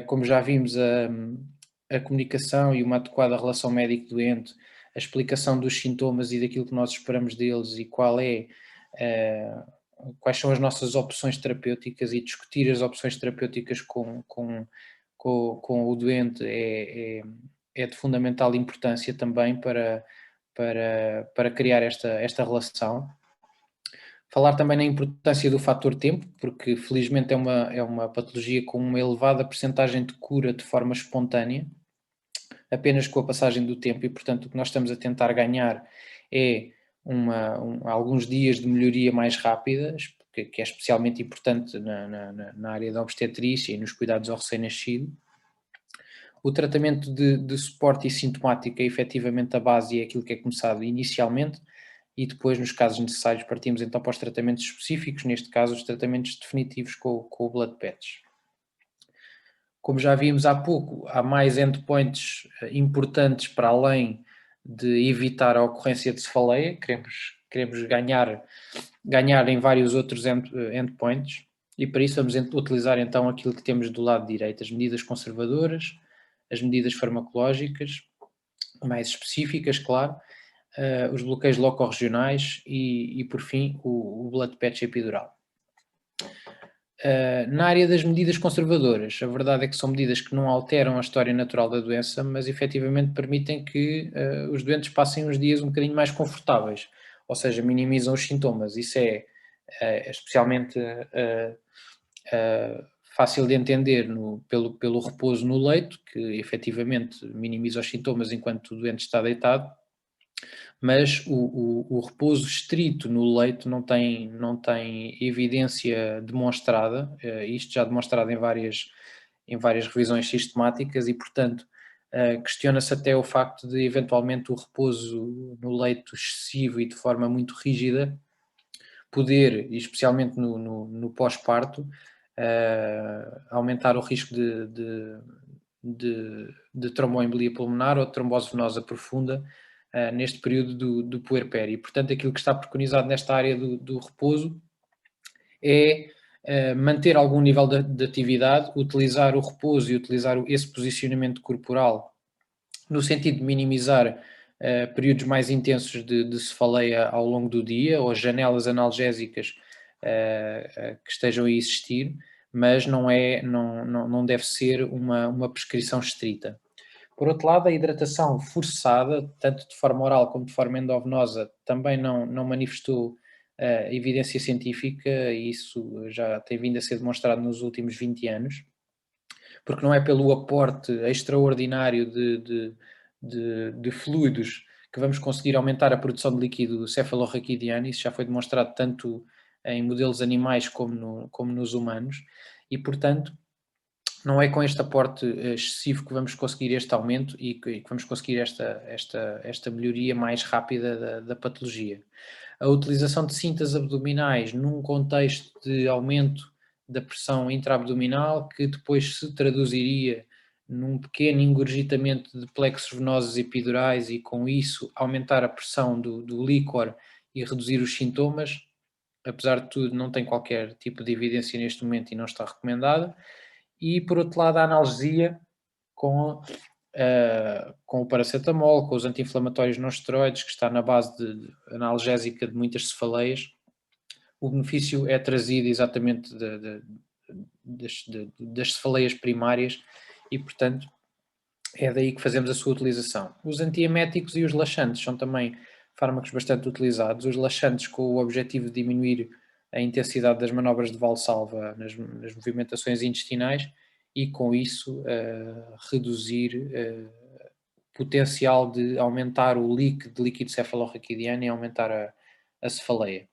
Como já vimos, a comunicação e uma adequada relação médico-doente, a explicação dos sintomas e daquilo que nós esperamos deles e quais são as nossas opções terapêuticas, e discutir as opções terapêuticas com o doente é de fundamental importância também para criar esta relação. Falar também na importância do fator tempo, porque felizmente é uma patologia com uma elevada percentagem de cura de forma espontânea, apenas com a passagem do tempo, e portanto o que nós estamos a tentar ganhar é alguns dias de melhoria mais rápidas, que é especialmente importante na área da obstetrícia e nos cuidados ao recém-nascido. O tratamento de suporte e sintomática é efetivamente a base e é aquilo que é começado inicialmente, e depois, nos casos necessários, partimos então para os tratamentos específicos, neste caso os tratamentos definitivos com o blood patch. Como já vimos há pouco, há mais endpoints importantes para além de evitar a ocorrência de cefaleia. Queremos ganhar em vários outros endpoints, e para isso vamos utilizar então aquilo que temos do lado direito: as medidas conservadoras, as medidas farmacológicas mais específicas, claro, os bloqueios locorregionais e por fim, o blood patch epidural. Na área das medidas conservadoras, a verdade é que são medidas que não alteram a história natural da doença, mas efetivamente permitem que os doentes passem uns dias um bocadinho mais confortáveis, ou seja, minimizam os sintomas. Isso é especialmente fácil de entender pelo repouso no leito, que efetivamente minimiza os sintomas enquanto o doente está deitado, mas o repouso estrito no leito não tem evidência demonstrada, isto já demonstrado em várias em várias revisões sistemáticas e, portanto, questiona-se até o facto de, eventualmente, o repouso no leito excessivo e de forma muito rígida poder, especialmente no pós-parto, aumentar o risco de tromboembolia pulmonar ou de trombose venosa profunda neste período do puerpério. E, portanto, aquilo que está preconizado nesta área do repouso é manter algum nível de atividade, utilizar o repouso e utilizar esse posicionamento corporal no sentido de minimizar períodos mais intensos de cefaleia ao longo do dia, ou janelas analgésicas que estejam a existir, mas não deve ser uma prescrição estrita. Por outro lado, a hidratação forçada, tanto de forma oral como de forma endovenosa, também não manifestou evidência científica, e isso já tem vindo a ser demonstrado nos últimos 20 anos, porque não é pelo aporte extraordinário de fluidos que vamos conseguir aumentar a produção de líquido cefalorraquidiano. Isso já foi demonstrado tanto em modelos animais como nos humanos, e, portanto, não é com este aporte excessivo que vamos conseguir este aumento e que vamos conseguir esta melhoria mais rápida da patologia. A utilização de cintas abdominais num contexto de aumento da pressão intraabdominal, que depois se traduziria num pequeno engurgitamento de plexos venosos epidurais e, com isso, aumentar a pressão do líquor e reduzir os sintomas, apesar de tudo, não tem qualquer tipo de evidência neste momento e não está recomendada. E, por outro lado, a analgesia com o paracetamol, com os anti-inflamatórios não esteroides, que está na base analgésica de muitas cefaleias. O benefício é trazido exatamente das cefaleias primárias e, portanto, é daí que fazemos a sua utilização. Os antieméticos e os laxantes são também fármacos bastante utilizados. Os laxantes com o objetivo de diminuir a intensidade das manobras de Valsalva nas movimentações intestinais e, com isso, reduzir o potencial de aumentar o leak de líquido cefalorraquidiano e aumentar a cefaleia.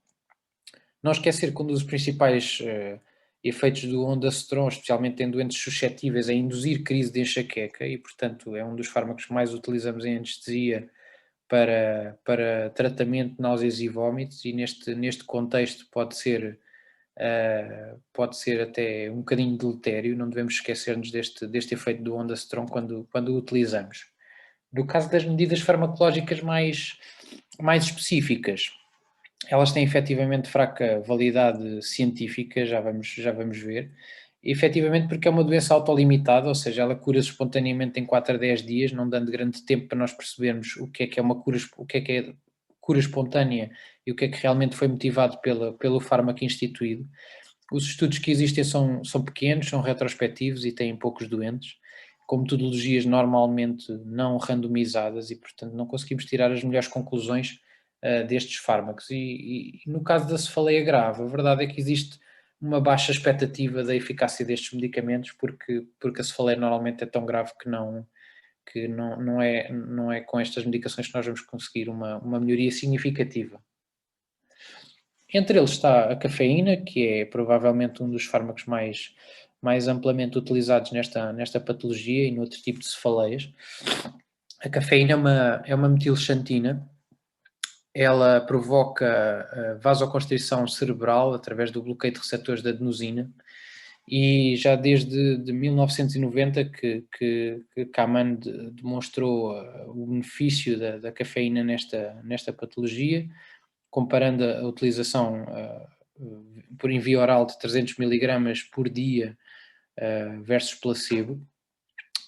Não esquecer que um dos principais efeitos do ondansetron, especialmente em doentes suscetíveis, é induzir crise de enxaqueca e, portanto, é um dos fármacos que mais utilizamos em anestesia para tratamento de náuseas e vômitos, e neste contexto pode ser até um bocadinho deletério. Não devemos esquecer-nos deste efeito do ondansetron quando o utilizamos. No caso das medidas farmacológicas mais específicas, elas têm efetivamente fraca validade científica, já vamos ver, efetivamente porque é uma doença autolimitada, ou seja, ela cura-se espontaneamente em 4 a 10 dias, não dando grande tempo para nós percebermos o que é uma cura, o que é cura espontânea e o que é que realmente foi motivado pelo fármaco instituído. Os estudos que existem são pequenos, são retrospectivos e têm poucos doentes, com metodologias normalmente não randomizadas, e, portanto, não conseguimos tirar as melhores conclusões destes fármacos. E no caso da cefaleia grave, a verdade é que existe uma baixa expectativa da eficácia destes medicamentos, porque a cefaleia normalmente é tão grave que não é com estas medicações que nós vamos conseguir uma melhoria significativa. Entre eles está a cafeína, que é provavelmente um dos fármacos mais amplamente utilizados nesta patologia e noutro tipo de cefaleias. A cafeína é uma metilxantina. Ela provoca vasoconstrição cerebral através do bloqueio de receptores de adenosina, e já desde 1990 que Kaman demonstrou o benefício da cafeína nesta patologia, comparando a utilização em via oral de 300 mg por dia versus placebo.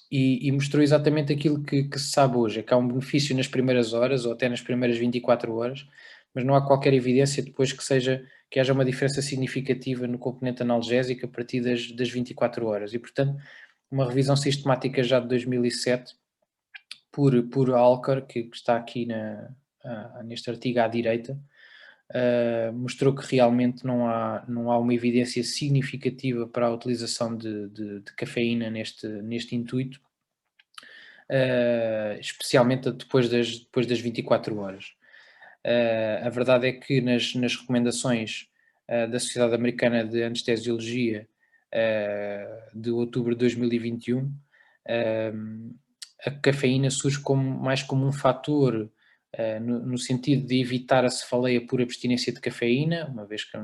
E mostrou exatamente aquilo que se sabe hoje, é que há um benefício nas primeiras horas ou até nas primeiras 24 horas, mas não há qualquer evidência depois que haja uma diferença significativa no componente analgésico a partir das 24 horas. E, portanto, uma revisão sistemática já de 2007 por Alker, que está aqui neste artigo à direita, mostrou que realmente não há uma evidência significativa para a utilização de cafeína neste intuito, especialmente depois das 24 horas. A verdade é que nas recomendações da Sociedade Americana de Anestesiologia de outubro de 2021, a cafeína surge mais como um fator no sentido de evitar a cefaleia por abstinência de cafeína, uma vez que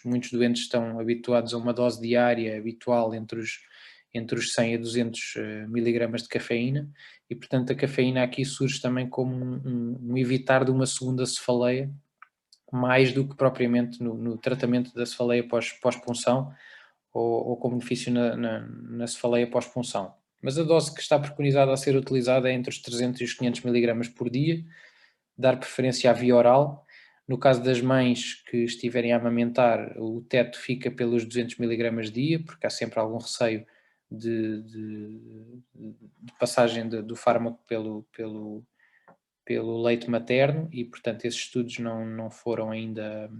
muitos doentes estão habituados a uma dose diária habitual entre os 100 a 200 miligramas de cafeína, e portanto a cafeína aqui surge também como um evitar de uma segunda cefaleia, mais do que propriamente no tratamento da cefaleia pós-punção, ou com benefício na cefaleia pós-punção. Mas a dose que está preconizada a ser utilizada é entre os 300 e os 500 miligramas por dia, dar preferência à via oral. No caso das mães que estiverem a amamentar, o teto fica pelos 200 miligramas dia, porque há sempre algum receio de passagem do fármaco pelo leite materno, e portanto esses estudos não foram ainda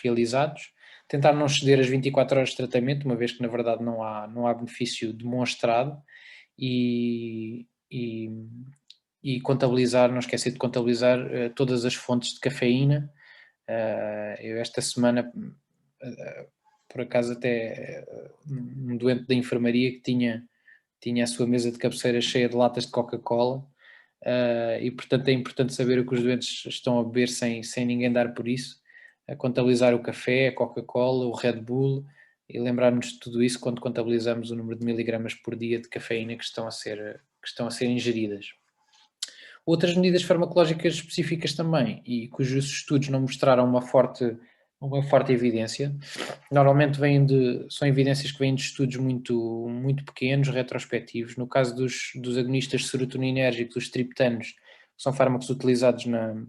realizados. Tentar não exceder as 24 horas de tratamento, uma vez que na verdade não há benefício demonstrado, e contabilizar, não esquecer de contabilizar todas as fontes de cafeína. Eu esta semana, por acaso, até um doente da enfermaria que tinha a sua mesa de cabeceira cheia de latas de Coca-Cola, e portanto é importante saber o que os doentes estão a beber sem ninguém dar por isso, a contabilizar o café, a Coca-Cola, o Red Bull, e lembrar-nos de tudo isso quando contabilizamos o número de miligramas por dia de cafeína que estão a ser ingeridas. Outras medidas farmacológicas específicas também, e cujos estudos não mostraram uma forte evidência, normalmente são evidências que vêm de estudos muito, muito pequenos, retrospectivos. No caso dos agonistas serotoninérgicos, os triptanos, que são fármacos utilizados na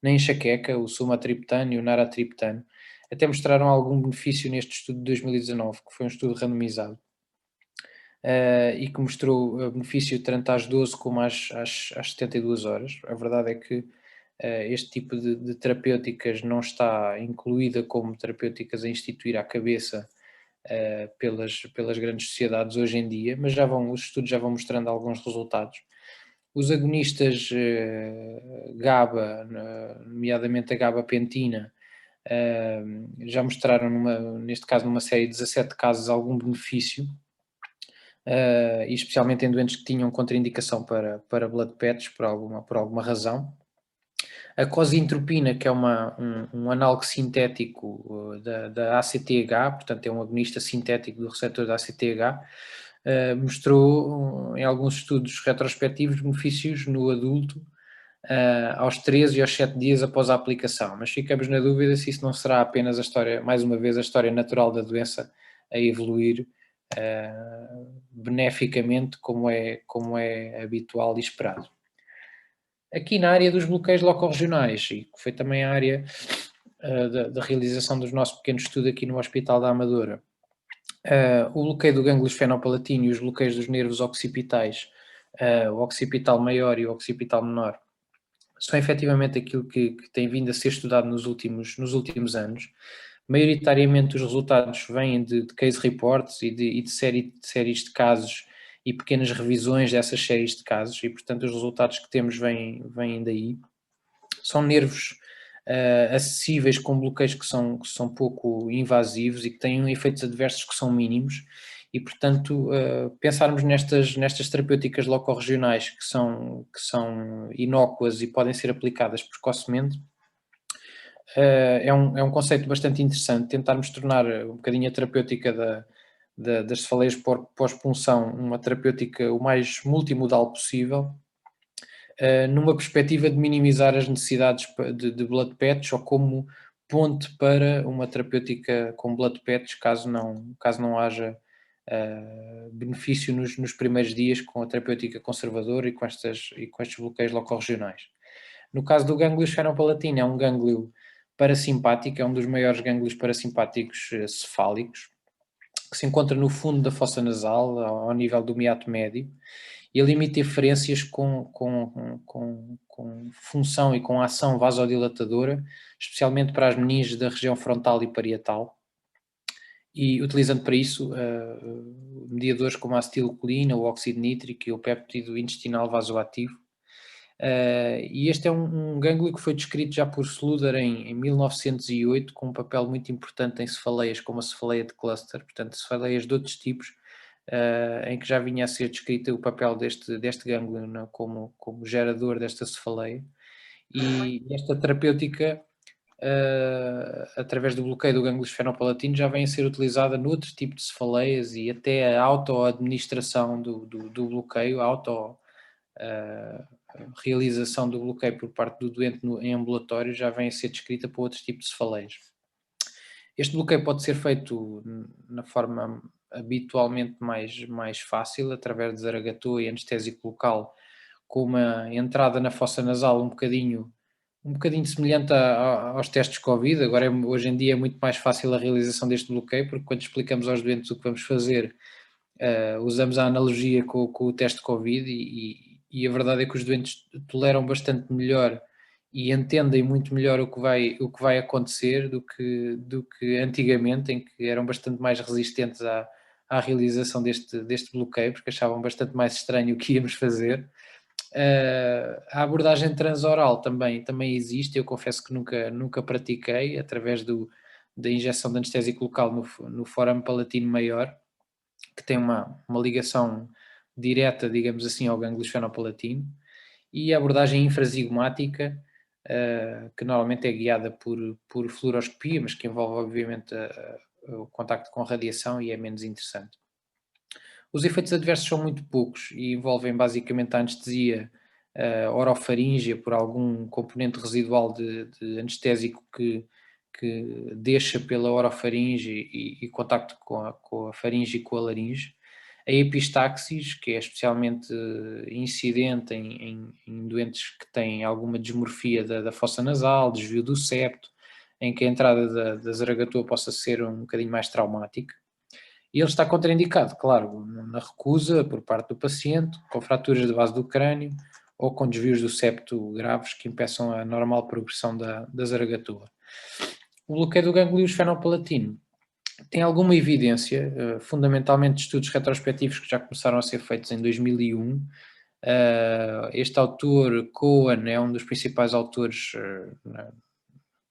enxaqueca, o sumatriptano e o naratriptano, até mostraram algum benefício neste estudo de 2019, que foi um estudo randomizado, e que mostrou benefício tanto às 12 como às 72 horas. A verdade é que este tipo de terapêuticas não está incluída como terapêuticas a instituir à cabeça pelas grandes sociedades hoje em dia, mas os estudos já vão mostrando alguns resultados. Os agonistas GABA, nomeadamente a gabapentina, já mostraram, neste caso numa série de 17 casos, algum benefício, e especialmente em doentes que tinham contraindicação para blood patches por alguma razão. A cosintropina, que é um análogo sintético da ACTH, portanto é um agonista sintético do receptor da ACTH, mostrou em alguns estudos retrospectivos benefícios no adulto aos 13 e aos 7 dias após a aplicação, mas ficamos na dúvida se isso não será apenas mais uma vez, a história natural da doença a evoluir beneficamente, como é habitual e esperado. Aqui na área dos bloqueios locorregionais, e que foi também a área da realização do nosso pequeno estudo aqui no Hospital da Amadora, o bloqueio do gânglio esfenopalatino e os bloqueios dos nervos occipitais, o occipital maior e o occipital menor, são efetivamente aquilo que tem vindo a ser estudado nos últimos anos. Maioritariamente os resultados vêm de case reports e de séries de casos e pequenas revisões dessas séries de casos, e portanto os resultados que temos vêm daí. São nervos acessíveis com bloqueios que são pouco invasivos e que têm efeitos adversos que são mínimos, e portanto pensarmos nestas terapêuticas locorregionais que são inócuas e podem ser aplicadas precocemente, é um conceito bastante interessante. Tentarmos tornar um bocadinho a terapêutica das cefaleias pós-punção uma terapêutica o mais multimodal possível, numa perspectiva de minimizar as necessidades de blood patch, ou como ponte para uma terapêutica com blood patch, caso não haja benefício nos primeiros dias com a terapêutica conservadora e com estes bloqueios locorregionais. No caso do gânglio esfenopalatino, é um gânglio parasimpático, é um dos maiores gânglios parasimpáticos cefálicos, que se encontra no fundo da fossa nasal, ao nível do meato médio, e ele emite eferências com função e com ação vasodilatadora, especialmente para as meninges da região frontal e parietal, e utilizando para isso mediadores como a acetilcolina, o óxido nítrico e o péptido intestinal vasoativo. E este é um gânglio que foi descrito já por Sluder em 1908, com um papel muito importante em cefaleias, como a cefaleia de cluster, portanto, cefaleias de outros tipos, em que já vinha a ser descrito o papel deste gânglio, né, como gerador desta cefaleia. E esta terapêutica, através do bloqueio do gânglio esfenopalatino, já vem a ser utilizada noutro tipo de cefaleias, e até a auto-administração do bloqueio, a realização do bloqueio por parte do doente em ambulatório já vem a ser descrita para outros tipos de cefaleias. Este bloqueio pode ser feito na forma habitualmente mais fácil, através de zaragatua e anestésico local, com uma entrada na fossa nasal um bocadinho semelhante aos testes Covid. Agora, hoje em dia, é muito mais fácil a realização deste bloqueio, porque quando explicamos aos doentes o que vamos fazer, usamos a analogia com o teste Covid, e a verdade é que os doentes toleram bastante melhor e entendem muito melhor o que vai acontecer do que antigamente, em que eram bastante mais resistentes à realização deste bloqueio, porque achavam bastante mais estranho o que íamos fazer. A abordagem transoral também existe. Eu confesso que nunca pratiquei, através da injeção de anestésico local no forame palatino maior, que tem uma ligação direta, digamos assim, ao gânglio esfenopalatino, e a abordagem infrazigomática, que normalmente é guiada por fluoroscopia, mas que envolve obviamente o contacto com radiação, e é menos interessante. Os efeitos adversos são muito poucos e envolvem basicamente a anestesia orofaríngea por algum componente residual de anestésico que deixa pela orofaringe e contacto com a faringe e com a laringe. A epistaxis, que é especialmente incidente em doentes que têm alguma dismorfia da fossa nasal, desvio do septo, em que a entrada da zaragatua possa ser um bocadinho mais traumática. E ele está contraindicado, claro, na recusa por parte do paciente, com fraturas de base do crânio ou com desvios do septo graves que impeçam a normal progressão da zaragatua. O bloqueio do gânglio esfenopalatino tem alguma evidência, fundamentalmente estudos retrospectivos que já começaram a ser feitos em 2001. Este autor, Cohen, é um dos principais autores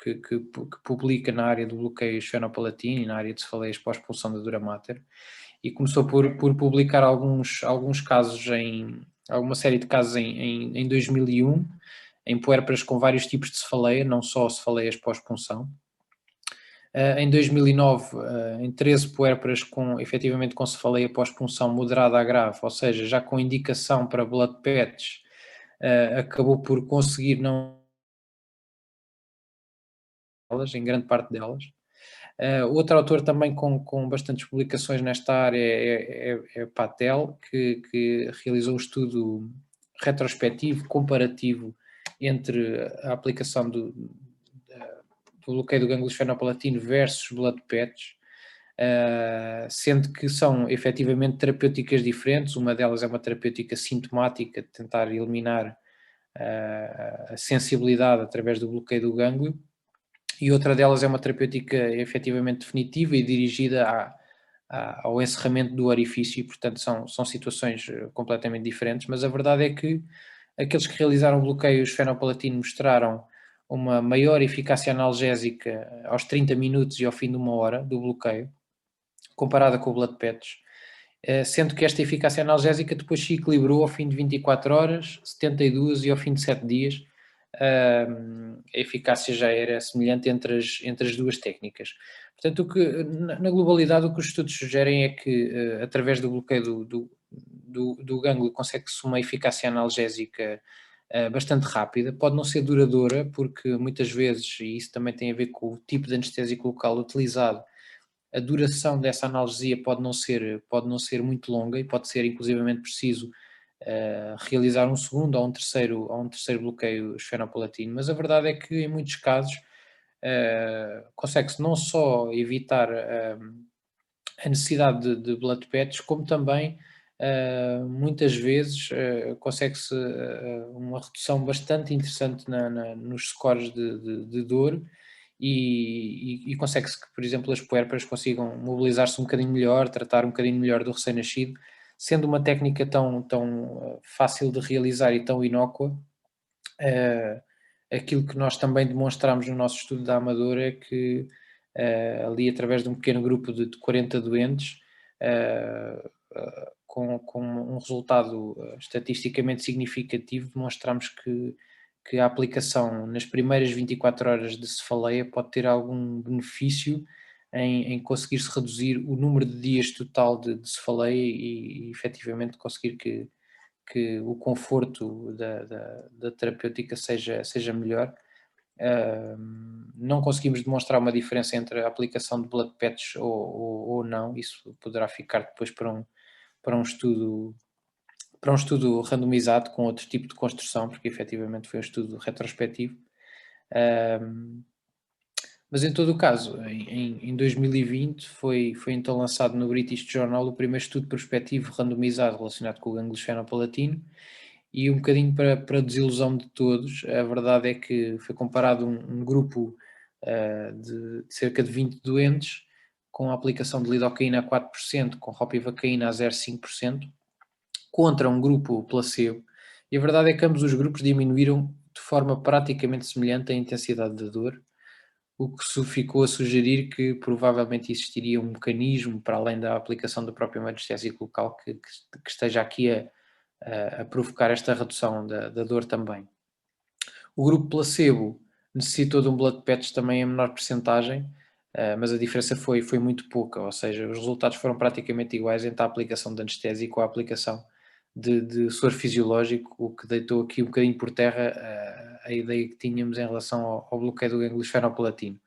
que publica na área do bloqueio esfenopalatino e na área de cefaleias pós-punção da dura mater, e começou por publicar alguns casos, alguma série de casos em 2001, em puérperas com vários tipos de cefaleia, não só cefaleias pós-punção. Em 2009, em 13 puérperas efetivamente com cefaleia pós-punção moderada a grave, ou seja, já com indicação para blood patch, acabou por conseguir não em grande parte delas. Outro autor também com bastantes publicações nesta área é Patel, que realizou um estudo retrospectivo, comparativo, entre a aplicação do bloqueio do gânglio esfenopalatino versus blood patch, sendo que são efetivamente terapêuticas diferentes. Uma delas é uma terapêutica sintomática, de tentar eliminar a sensibilidade através do bloqueio do gânglio, e outra delas é uma terapêutica efetivamente definitiva e dirigida ao encerramento do orifício, e portanto são situações completamente diferentes. Mas a verdade é que aqueles que realizaram o bloqueio esfenopalatino mostraram uma maior eficácia analgésica aos 30 minutos e ao fim de 1 hora do bloqueio, comparada com o blood patch, sendo que esta eficácia analgésica depois se equilibrou ao fim de 24 horas, 72 e ao fim de 7 dias. A eficácia já era semelhante entre as duas técnicas. Portanto, na globalidade, o que os estudos sugerem é que, através do bloqueio do gânglio, consegue-se uma eficácia analgésica bastante rápida. Pode não ser duradoura, porque muitas vezes, e isso também tem a ver com o tipo de anestésico local utilizado, a duração dessa analgesia pode não ser muito longa, e pode ser inclusivamente preciso realizar um segundo ou um terceiro bloqueio esfenopalatino. Mas a verdade é que em muitos casos consegue-se não só evitar a necessidade de blood patch, como também muitas vezes consegue-se uma redução bastante interessante nos scores de dor, e consegue-se que, por exemplo, as puérperas consigam mobilizar-se um bocadinho melhor, tratar um bocadinho melhor do recém-nascido, sendo uma técnica tão fácil de realizar e tão inócua. Aquilo que nós também demonstramos no nosso estudo da Amadora é que ali através de um pequeno grupo de 40 doentes, com um resultado estatisticamente significativo, demonstramos que a aplicação nas primeiras 24 horas de cefaleia pode ter algum benefício em conseguir-se reduzir o número de dias total de cefaleia e efetivamente conseguir que o conforto da terapêutica seja melhor. Não conseguimos demonstrar uma diferença entre a aplicação de blood patches ou não, isso poderá ficar depois para um estudo randomizado com outro tipo de construção, porque efetivamente foi um estudo retrospectivo. Mas em todo o caso, em 2020 foi então lançado no British Journal o primeiro estudo prospectivo randomizado relacionado com o gânglio esfenopalatino, e um bocadinho para desilusão de todos, a verdade é que foi comparado um grupo de cerca de 20 doentes com a aplicação de lidocaína a 4%, com ropivacaína a 0,5%, contra um grupo placebo, e a verdade é que ambos os grupos diminuíram de forma praticamente semelhante a intensidade da dor, o que ficou a sugerir que provavelmente existiria um mecanismo, para além da aplicação do próprio anestésico local, que esteja aqui a provocar esta redução da dor também. O grupo placebo necessitou de um blood patch também em menor percentagem, mas a diferença foi muito pouca, ou seja, os resultados foram praticamente iguais entre a aplicação de anestésico ou a aplicação de soro fisiológico, o que deitou aqui um bocadinho por terra a ideia que tínhamos em relação ao bloqueio do gânglio esfenopalatino.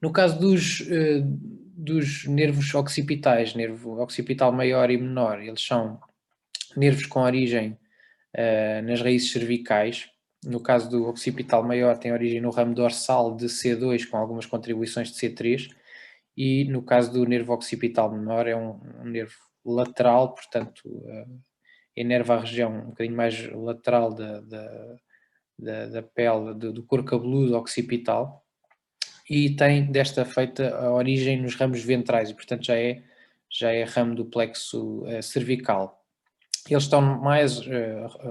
No caso dos nervos occipitais, nervo occipital maior e menor, eles são nervos com origem nas raízes cervicais. No caso do occipital maior, tem origem no ramo dorsal de C2, com algumas contribuições de C3, e no caso do nervo occipital menor é um nervo lateral, portanto inerva a região um bocadinho mais lateral da pele, do couro cabeludo occipital, e tem desta feita a origem nos ramos ventrais, e portanto já é ramo do plexo cervical. Eles estão mais,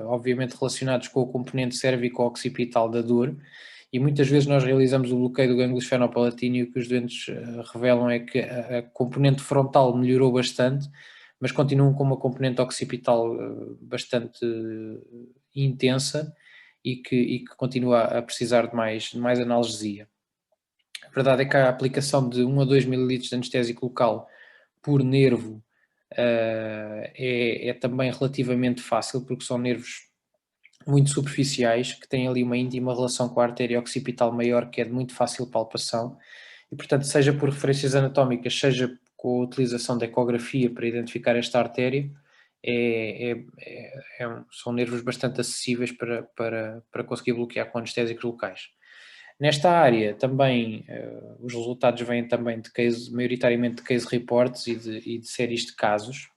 obviamente, relacionados com o componente cérvico-occipital da dor, e muitas vezes nós realizamos o bloqueio do gânglio esfenopalatino e o que os doentes revelam é que a componente frontal melhorou bastante, mas continuam com uma componente occipital bastante intensa e que continua a precisar de mais analgesia. A verdade é que a aplicação de 1 a 2 ml de anestésico local por nervo é também relativamente fácil, porque são nervos muito superficiais, que têm ali uma íntima relação com a artéria occipital maior, que é de muito fácil palpação, e portanto, seja por referências anatómicas, seja com a utilização da ecografia para identificar esta artéria, são nervos bastante acessíveis para conseguir bloquear com anestésicos locais. Nesta área também os resultados vêm também maioritariamente de case reports e de séries de casos,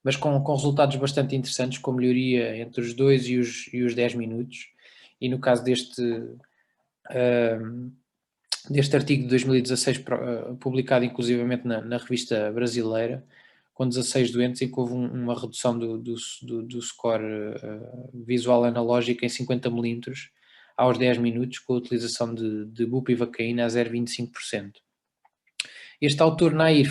mas com resultados bastante interessantes, com melhoria entre os 2 e os 10 minutos, e no caso deste artigo de 2016, publicado inclusivamente na revista brasileira, com 16 doentes, em que houve uma redução do score visual analógico em 50 milímetros, aos 10 minutos, com a utilização de bupivacaína a 0,25%. Este autor, Nair,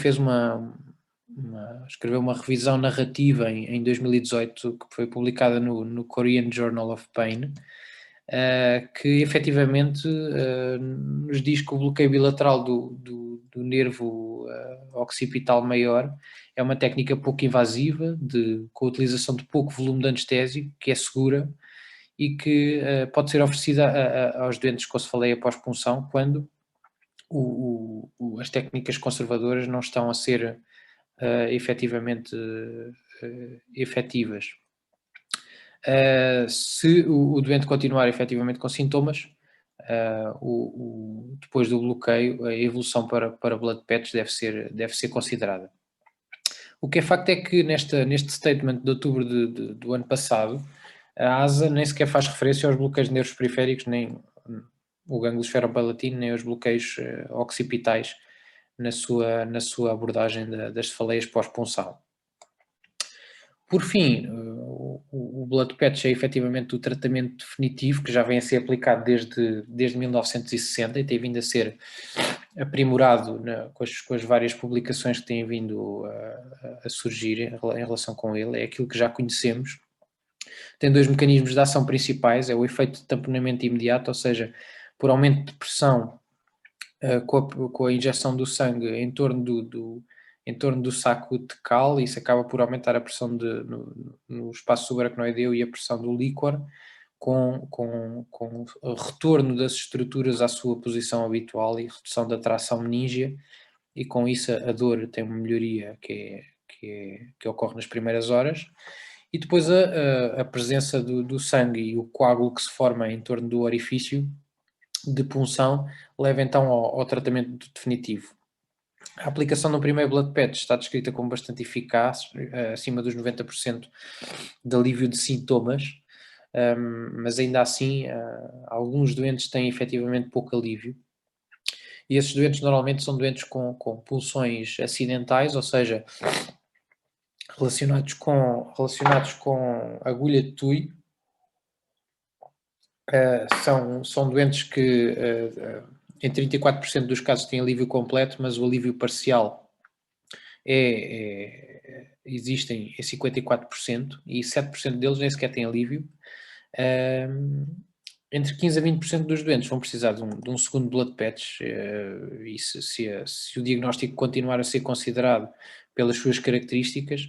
escreveu uma revisão narrativa em 2018, que foi publicada no Korean Journal of Pain, que efetivamente nos diz que o bloqueio bilateral do nervo occipital maior é uma técnica pouco invasiva, com a utilização de pouco volume de anestésico, que é segura, e que pode ser oferecida aos doentes com cefaleia pós-punção quando as técnicas conservadoras não estão a ser efetivamente efetivas. Se o doente continuar efetivamente com sintomas, depois do bloqueio, a evolução para blood patch deve ser considerada. O que é facto é que neste statement de outubro do ano passado, a ASA nem sequer faz referência aos bloqueios de nervos periféricos, nem o gânglio esfenopalatino, nem os bloqueios occipitais na sua abordagem das cefaleias pós-punção. Por fim, o o blood patch é efetivamente o tratamento definitivo que já vem a ser aplicado desde 1960 e tem vindo a ser aprimorado com as várias publicações que têm vindo a surgir em relação com ele. É aquilo que já conhecemos. Tem 2 mecanismos de ação principais, é o efeito de tamponamento imediato, ou seja, por aumento de pressão com a injeção do sangue em torno do saco tecal, isso acaba por aumentar a pressão no espaço subaracnoideu e a pressão do líquor, com o retorno das estruturas à sua posição habitual e redução da tração meníngia, e com isso a dor tem uma melhoria que ocorre nas primeiras horas. E depois a presença do sangue e o coágulo que se forma em torno do orifício de punção leva então ao tratamento definitivo. A aplicação no primeiro blood patch está descrita como bastante eficaz, acima dos 90% de alívio de sintomas, mas ainda assim alguns doentes têm efetivamente pouco alívio. E esses doentes normalmente são doentes com punções acidentais, ou seja, relacionados com agulha de tui. São doentes que em 34% dos casos têm alívio completo, mas o alívio parcial existem em 54% e 7% deles nem sequer têm alívio. Entre 15% a 20% dos doentes vão precisar de um segundo blood patch, e se o diagnóstico continuar a ser considerado pelas suas características,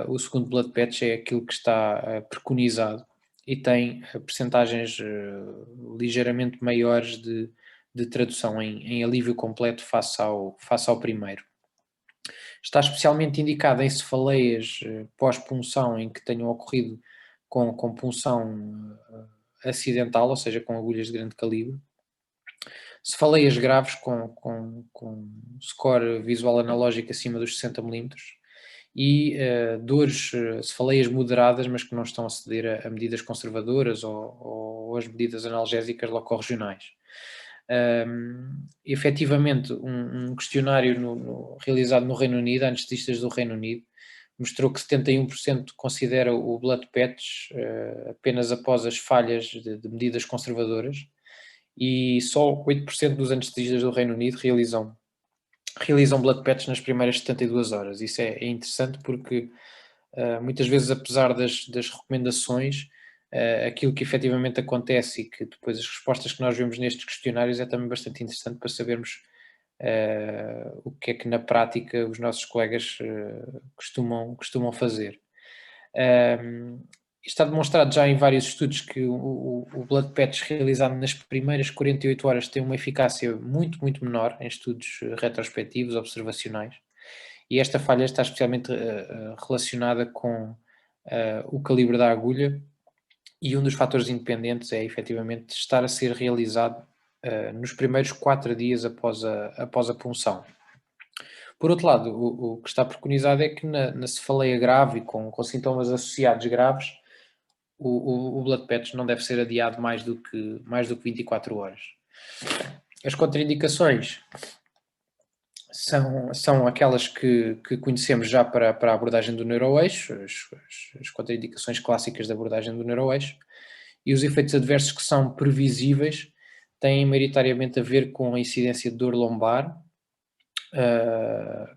o segundo blood patch é aquilo que está preconizado e tem percentagens ligeiramente maiores de tradução em alívio completo face ao primeiro. Está especialmente indicado em cefaleias pós-punção em que tenham ocorrido com punção acidental, ou seja, com agulhas de grande calibre. Cefaleias graves com score visual analógico acima dos 60 mm e dores, cefaleias moderadas, mas que não estão a ceder a medidas conservadoras ou as medidas analgésicas locorregionais. Efetivamente, um questionário realizado no Reino Unido, a anestesistas do Reino Unido, mostrou que 71% considera o blood patch apenas após as falhas de medidas conservadoras, e só 8% dos anestesistas do Reino Unido realizam blood patch nas primeiras 72 horas. Isso é interessante porque muitas vezes, apesar das recomendações, aquilo que efetivamente acontece e que depois as respostas que nós vemos nestes questionários é também bastante interessante para sabermos o que é que na prática os nossos colegas costumam fazer. Está demonstrado já em vários estudos que o blood patch realizado nas primeiras 48 horas tem uma eficácia muito, muito menor em estudos retrospectivos, observacionais, e esta falha está especialmente relacionada com o calibre da agulha, e um dos fatores independentes é efetivamente estar a ser realizado nos primeiros 4 dias após a punção. Por outro lado, o que está preconizado é que na cefaleia grave e com sintomas associados graves, o blood patch não deve ser adiado mais do que 24 horas. As contraindicações são aquelas que conhecemos já para a abordagem do neuroeixo, as contraindicações clássicas da abordagem do neuroeixo, e os efeitos adversos que são previsíveis têm maioritariamente a ver com a incidência de dor lombar,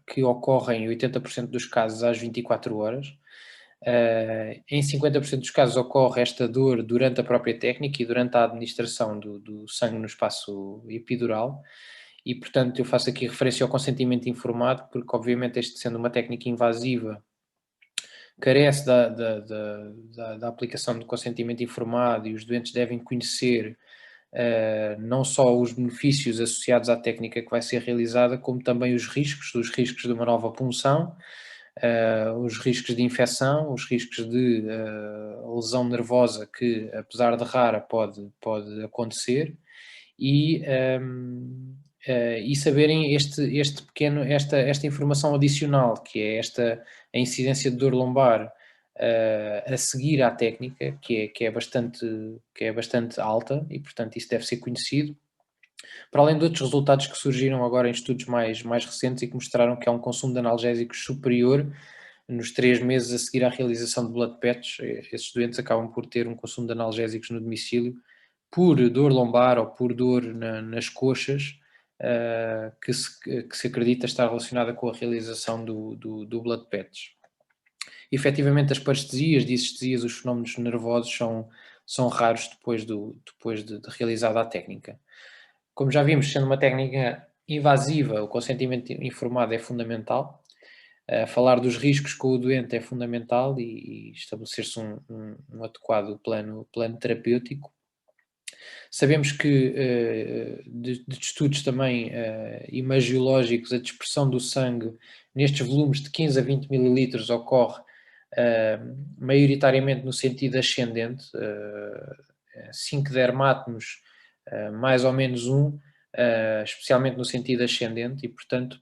que ocorre em 80% dos casos às 24 horas. Em 50% dos casos ocorre esta dor durante a própria técnica e durante a administração do sangue no espaço epidural, e portanto eu faço aqui referência ao consentimento informado, porque obviamente este sendo uma técnica invasiva carece da aplicação do consentimento informado, e os doentes devem conhecer não só os benefícios associados à técnica que vai ser realizada, como também os riscos de uma nova punção, os riscos de infecção, os riscos de lesão nervosa que, apesar de rara, pode acontecer, e saberem esta informação adicional, que é a incidência de dor lombar a seguir à técnica, que é bastante alta, e portanto isso deve ser conhecido, para além de outros resultados que surgiram agora em estudos mais recentes e que mostraram que há um consumo de analgésicos superior nos 3 meses a seguir à realização de blood patch, esses doentes acabam por ter um consumo de analgésicos no domicílio por dor lombar ou por dor nas coxas, que se acredita estar relacionada com a realização do blood patch. Efetivamente, as parestesias, disestesias, os fenómenos nervosos são raros depois de realizada a técnica. Como já vimos, sendo uma técnica invasiva, o consentimento informado é fundamental. Falar dos riscos com o doente é fundamental e estabelecer-se um adequado plano terapêutico. Sabemos que de estudos também imagiológicos, a dispersão do sangue nestes volumes de 15 a 20 mililitros ocorre maioritariamente no sentido ascendente, 5 dermátonos, mais ou menos 1, especialmente no sentido ascendente, e portanto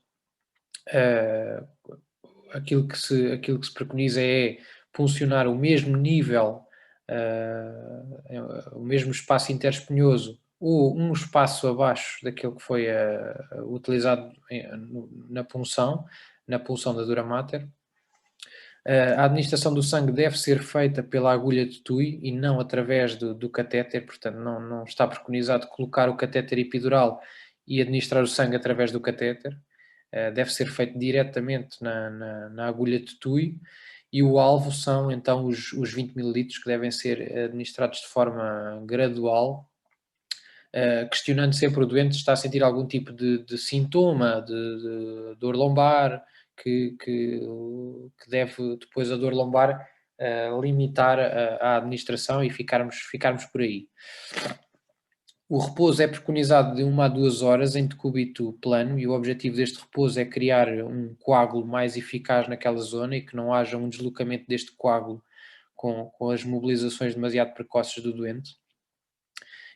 aquilo que se preconiza é puncionar o mesmo nível, o mesmo espaço interespinhoso ou um espaço abaixo daquele que foi utilizado na punção da dura mater. A administração do sangue deve ser feita pela agulha de TUI e não através do catéter, portanto não está preconizado colocar o catéter epidural e administrar o sangue através do catéter. Deve ser feito diretamente na agulha de TUI, e o alvo são então os 20 ml que devem ser administrados de forma gradual, questionando sempre o doente se está a sentir algum tipo de sintoma, de dor lombar, que deve depois a dor lombar limitar a administração e ficarmos por aí. O repouso é preconizado de 1 a 2 horas em decúbito plano, e o objetivo deste repouso é criar um coágulo mais eficaz naquela zona e que não haja um deslocamento deste coágulo com as mobilizações demasiado precoces do doente.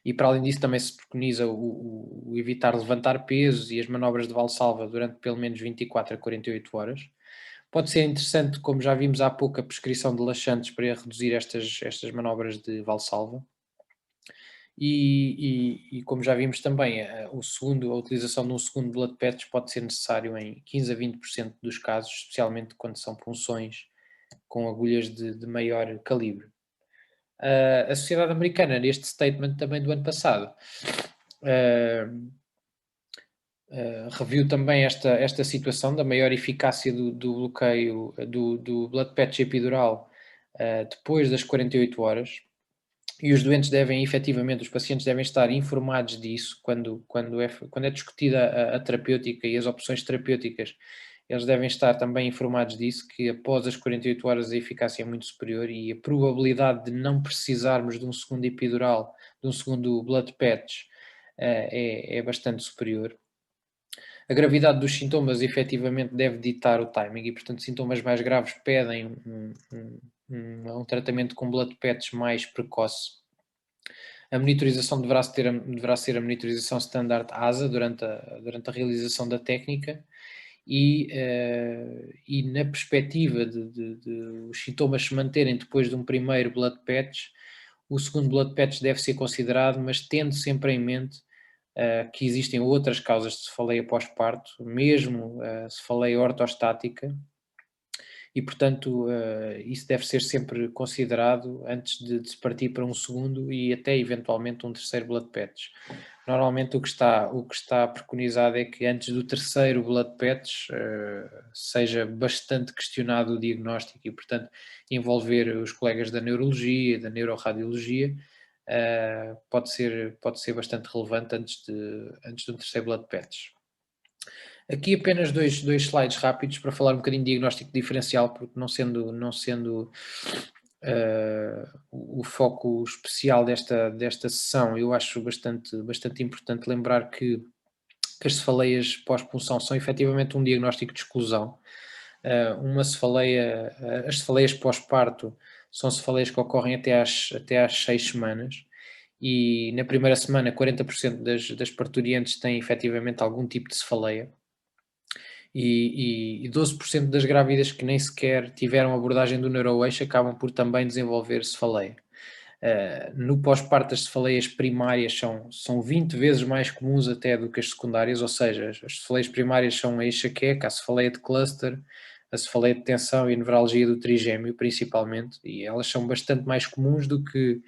E para além disso também se preconiza o evitar levantar pesos e as manobras de valsalva durante pelo menos 24 a 48 horas. Pode ser interessante, como já vimos há pouco, a prescrição de laxantes para reduzir estas manobras de valsalva. E como já vimos também, a utilização de um segundo blood patch pode ser necessário em 15 a 20% dos casos, especialmente quando são punções com agulhas de maior calibre. A Sociedade Americana, neste statement também do ano passado, reviu também esta situação da maior eficácia do bloqueio do blood patch epidural depois das 48 horas, e os doentes os pacientes devem estar informados disso quando é discutida a terapêutica e as opções terapêuticas. Eles devem estar também informados disso, que após as 48 horas a eficácia é muito superior e a probabilidade de não precisarmos de um segundo epidural, de um segundo blood patch, é bastante superior. A gravidade dos sintomas efetivamente deve ditar o timing e, portanto, sintomas mais graves pedem um tratamento com blood patch mais precoce. A monitorização deverá ser a monitorização standard ASA durante a realização da técnica. E na perspectiva de os sintomas se manterem depois de um primeiro blood patch, o segundo blood patch deve ser considerado, mas tendo sempre em mente que existem outras causas de cefaleia pós-parto, mesmo cefaleia ortostática, e portanto isso deve ser sempre considerado antes de se partir para um segundo e até eventualmente um terceiro blood patch. Normalmente o que está preconizado é que antes do terceiro blood patch seja bastante questionado o diagnóstico e, portanto, envolver os colegas da neurologia e da neuroradiologia pode ser bastante relevante antes de um terceiro blood patch. Aqui apenas dois slides rápidos para falar um bocadinho de diagnóstico diferencial, porque não sendo o foco especial desta sessão, eu acho bastante importante lembrar que as cefaleias pós-punção são efetivamente um diagnóstico de exclusão. As cefaleias pós-parto são cefaleias que ocorrem até às 6 semanas, e na primeira semana 40% das parturientes têm efetivamente algum tipo de cefaleia. E 12% das grávidas que nem sequer tiveram abordagem do neuroeixo acabam por também desenvolver cefaleia. No pós-parto, as cefaleias primárias são 20 vezes mais comuns até do que as secundárias, ou seja, as cefaleias primárias são a enxaqueca, a cefaleia de cluster, a cefaleia de tensão e a nevralgia do trigêmeo, principalmente, e elas são bastante mais comuns do que,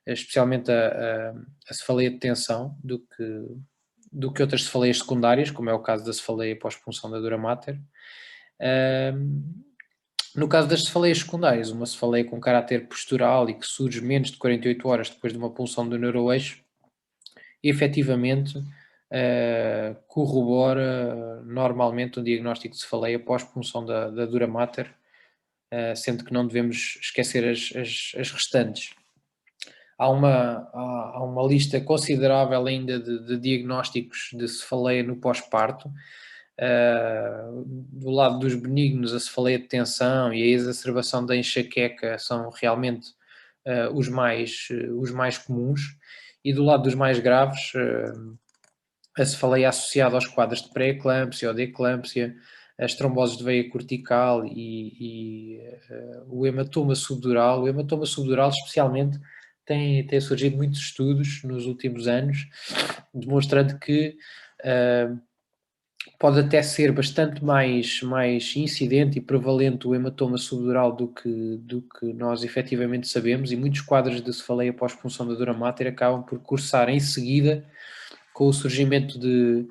especialmente a cefaleia de tensão, do que outras cefaleias secundárias, como é o caso da cefaleia pós-punção da dura mater. No caso das cefaleias secundárias, uma cefaleia com caráter postural e que surge menos de 48 horas depois de uma punção do neuroeixo, efetivamente corrobora normalmente um diagnóstico de cefaleia pós-punção da dura mater, sendo que não devemos esquecer as restantes. Há uma lista considerável ainda de diagnósticos de cefaleia no pós-parto. Do lado dos benignos, a cefaleia de tensão e a exacerbação da enxaqueca são realmente os mais comuns, e do lado dos mais graves, a cefaleia associada aos quadros de pré-eclâmpsia ou de eclâmpsia, as tromboses de veia cortical e o hematoma subdural. O hematoma subdural, especialmente, tem surgido muitos estudos nos últimos anos, demonstrando que pode até ser bastante mais incidente e prevalente o hematoma subdural do que nós efetivamente sabemos, e muitos quadros de cefaleia pós-punção da dura mater acabam por cursar em seguida com o surgimento de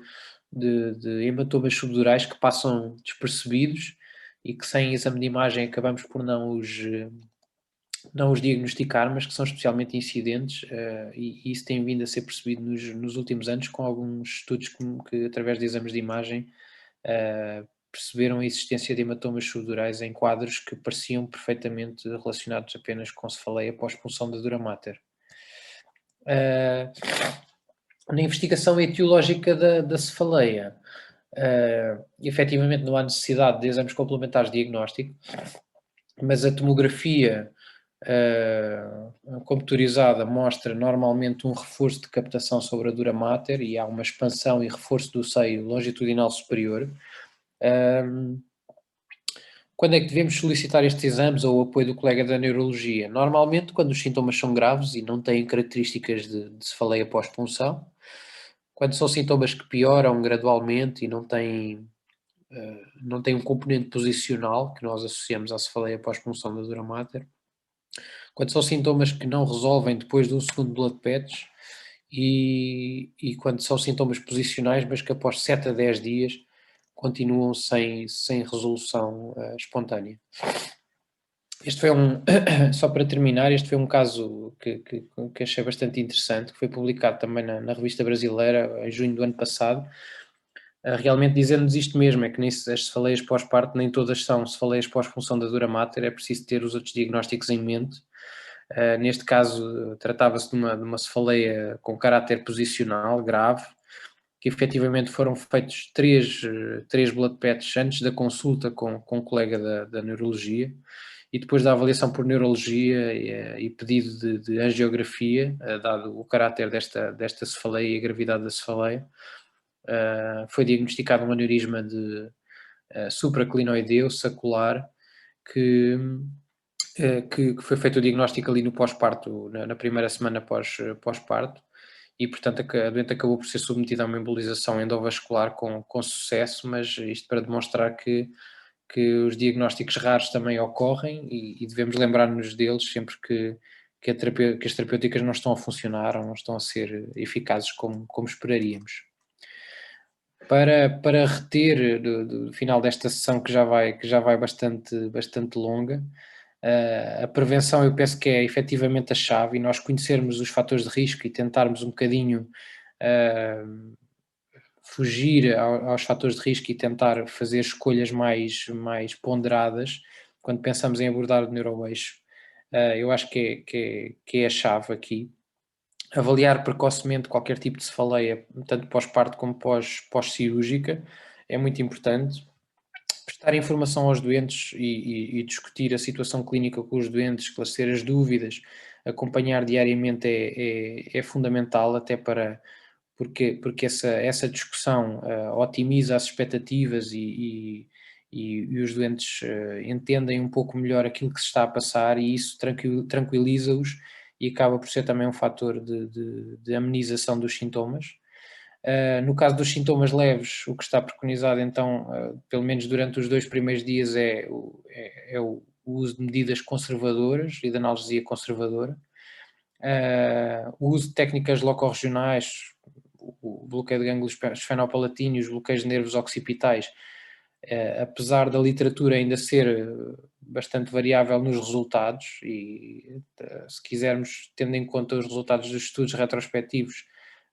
hematomas subdurais que passam despercebidos e que sem exame de imagem acabamos por não os diagnosticar, mas que são especialmente incidentes, e isso tem vindo a ser percebido nos últimos anos com alguns estudos que através de exames de imagem perceberam a existência de hematomas subdurais em quadros que pareciam perfeitamente relacionados apenas com cefaleia pós-punção da dura mater. Na investigação etiológica da cefaleia, efetivamente não há necessidade de exames complementares de diagnóstico, mas a tomografia computadorizada mostra normalmente um reforço de captação sobre a dura mater, e há uma expansão e reforço do seio longitudinal superior. Quando é que devemos solicitar estes exames ou o apoio do colega da neurologia? Normalmente quando os sintomas são graves e não têm características de cefaleia pós-punção, quando são sintomas que pioram gradualmente e não têm um componente posicional que nós associamos à cefaleia pós-punção da dura mater, quando são sintomas que não resolvem depois de um segundo blood patch, e quando são sintomas posicionais, mas que após 7 a 10 dias continuam sem resolução espontânea. Este foi só para terminar, este foi um caso que achei bastante interessante, que foi publicado também na Revista Brasileira em junho do ano passado, realmente dizendo-nos isto mesmo, é que as cefaleias pós-parto nem todas são cefaleias pós-punção da dura mater, é preciso ter os outros diagnósticos em mente. Neste caso, tratava-se de uma cefaleia com caráter posicional grave, que efetivamente foram feitos três blood patches antes da consulta com o colega da neurologia, e depois da avaliação por neurologia e pedido de angiografia, dado o caráter desta cefaleia e a gravidade da cefaleia, foi diagnosticado um aneurisma de supraclinoideu sacular, que foi feito o diagnóstico ali no pós-parto, na primeira semana pós-parto, e portanto a doente acabou por ser submetida a uma embolização endovascular com sucesso, mas isto para demonstrar que os diagnósticos raros também ocorrem, e devemos lembrar-nos deles sempre que as terapêuticas não estão a funcionar ou não estão a ser eficazes como esperaríamos. Para reter do final desta sessão, que já vai bastante longa, a prevenção eu penso que é efetivamente a chave, e nós conhecermos os fatores de risco e tentarmos um bocadinho fugir aos fatores de risco e tentar fazer escolhas mais ponderadas quando pensamos em abordar o neuroeixo. Eu acho que é a chave aqui. Avaliar precocemente qualquer tipo de cefaleia, tanto pós-parto como pós-cirúrgica, é muito importante. Prestar informação aos doentes e discutir a situação clínica com os doentes, esclarecer as dúvidas, acompanhar diariamente é fundamental, até porque essa discussão otimiza as expectativas e os doentes entendem um pouco melhor aquilo que se está a passar, e isso tranquiliza-os e acaba por ser também um fator de amenização dos sintomas. No caso dos sintomas leves, o que está preconizado, então, pelo menos durante os 2 primeiros dias, é o uso de medidas conservadoras e de analgesia conservadora. O uso de técnicas locorregionais, o bloqueio de gânglios esfenopalatíneos, bloqueios de nervos occipitais, apesar da literatura ainda ser bastante variável nos resultados, e se quisermos, tendo em conta os resultados dos estudos retrospectivos,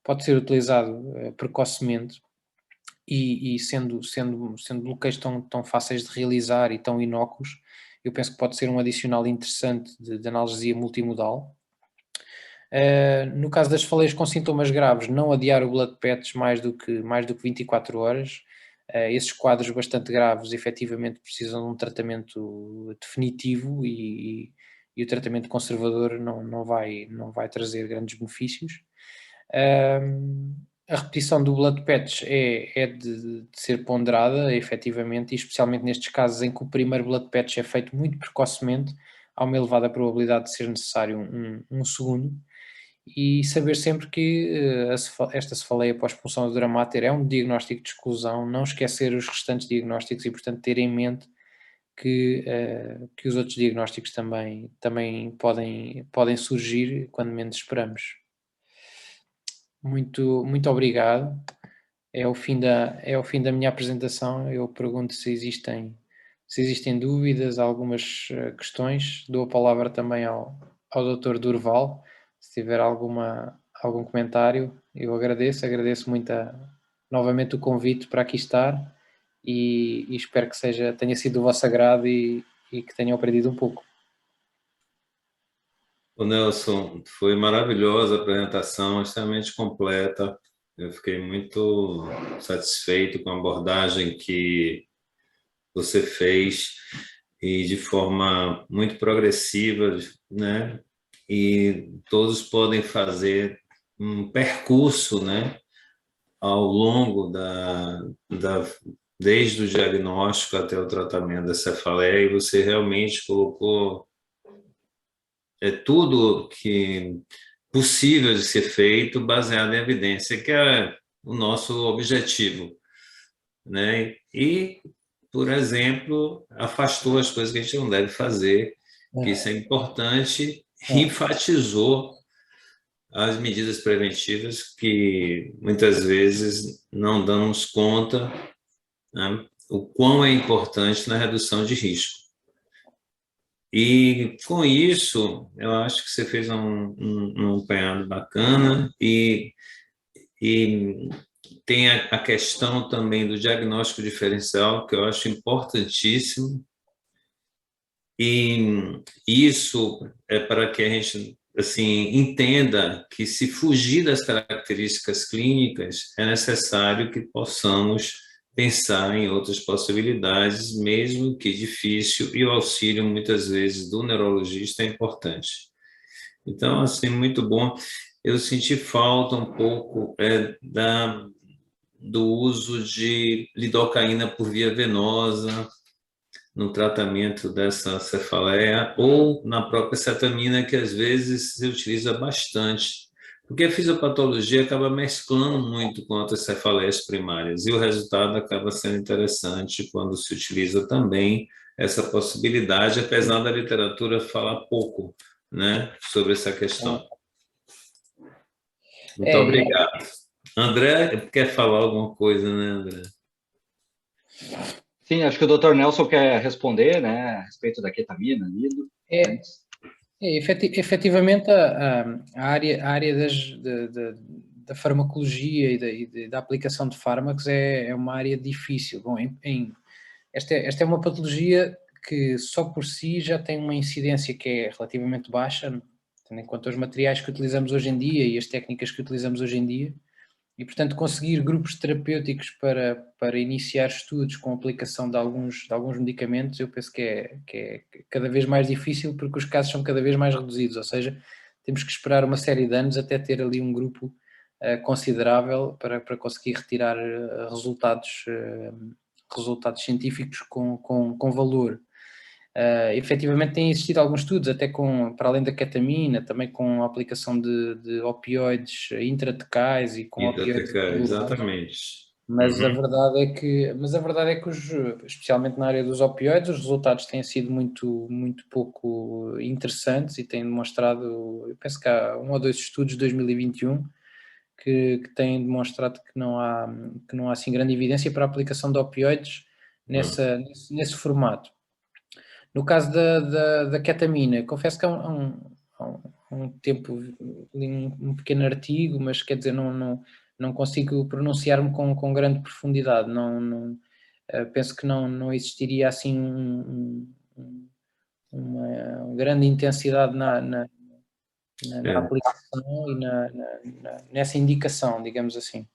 pode ser utilizado precocemente, e sendo bloqueios tão fáceis de realizar e tão inócuos, eu penso que pode ser um adicional interessante de analgesia multimodal. No caso das cefaleias com sintomas graves, não adiar o blood patch mais do que 24 horas. Esses quadros bastante graves efetivamente precisam de um tratamento definitivo, e o tratamento conservador não vai trazer grandes benefícios. A repetição do blood patch é de ser ponderada, efetivamente, e especialmente nestes casos em que o primeiro blood patch é feito muito precocemente, há uma elevada probabilidade de ser necessário um segundo. E saber sempre que esta cefaleia pós-punção do dura mater é um diagnóstico de exclusão, não esquecer os restantes diagnósticos e, portanto, ter em mente que os outros diagnósticos também podem surgir quando menos esperamos. Muito obrigado. É o fim da minha apresentação. Eu pergunto se existem dúvidas, algumas questões. Dou a palavra também ao Dr. Durval. Se tiver algum comentário, eu agradeço muito novamente o convite para aqui estar, e espero que tenha sido do vosso agrado e que tenham aprendido um pouco. O Nelson, foi maravilhosa a apresentação, extremamente completa. Eu fiquei muito satisfeito com a abordagem que você fez, e de forma muito progressiva, né? E todos podem fazer um percurso, né, ao longo desde o diagnóstico até o tratamento da cefaleia, e você realmente colocou tudo que possível de ser feito baseado em evidência, que é o nosso objetivo, né? E, por exemplo, afastou as coisas que a gente não deve fazer, que isso é importante, e enfatizou as medidas preventivas que muitas vezes não damos conta, né, o quão é importante na redução de risco. E com isso, eu acho que você fez um apanhado bacana, e tem a questão também do diagnóstico diferencial, que eu acho importantíssimo, e isso é para que a gente assim entenda que, se fugir das características clínicas, é necessário que possamos pensar em outras possibilidades, mesmo que difícil, e o auxílio, muitas vezes, do neurologista é importante. Então, assim, muito bom. Eu senti falta um pouco do uso de lidocaína por via venosa no tratamento dessa cefaleia, ou na própria cetamina, que às vezes se utiliza bastante, porque a fisiopatologia acaba mesclando muito com outras cefaleias primárias, e o resultado acaba sendo interessante quando se utiliza também essa possibilidade, apesar da literatura falar pouco, né, sobre essa questão. Muito obrigado. André, quer falar alguma coisa, né, André? Sim, acho que o Dr. Nelson quer responder, né, a respeito da ketamina, nido. Efetivamente, a área da farmacologia e da aplicação de fármacos é uma área difícil. Bom, esta é uma patologia que só por si já tem uma incidência que é relativamente baixa, tendo em conta os materiais que utilizamos hoje em dia e as técnicas que utilizamos hoje em dia. E, portanto, conseguir grupos terapêuticos para iniciar estudos com a aplicação de alguns medicamentos, eu penso que é cada vez mais difícil, porque os casos são cada vez mais reduzidos, ou seja, temos que esperar uma série de anos até ter ali um grupo considerável para conseguir retirar resultados científicos com valor. Efetivamente têm existido alguns estudos, até para além da ketamina, também com a aplicação de opioides intratecais e com opioides epidurais. Exatamente. Mas a verdade é que especialmente na área dos opioides, os resultados têm sido muito, muito pouco interessantes e têm demonstrado, eu penso que há 1 ou 2 estudos de 2021 que têm demonstrado que não há assim grande evidência para a aplicação de opioides nesse formato. No caso da ketamina, confesso que há um tempo li um pequeno artigo, mas quer dizer, não consigo pronunciar-me com grande profundidade. Penso que não existiria assim uma grande intensidade na aplicação e nessa indicação, digamos assim.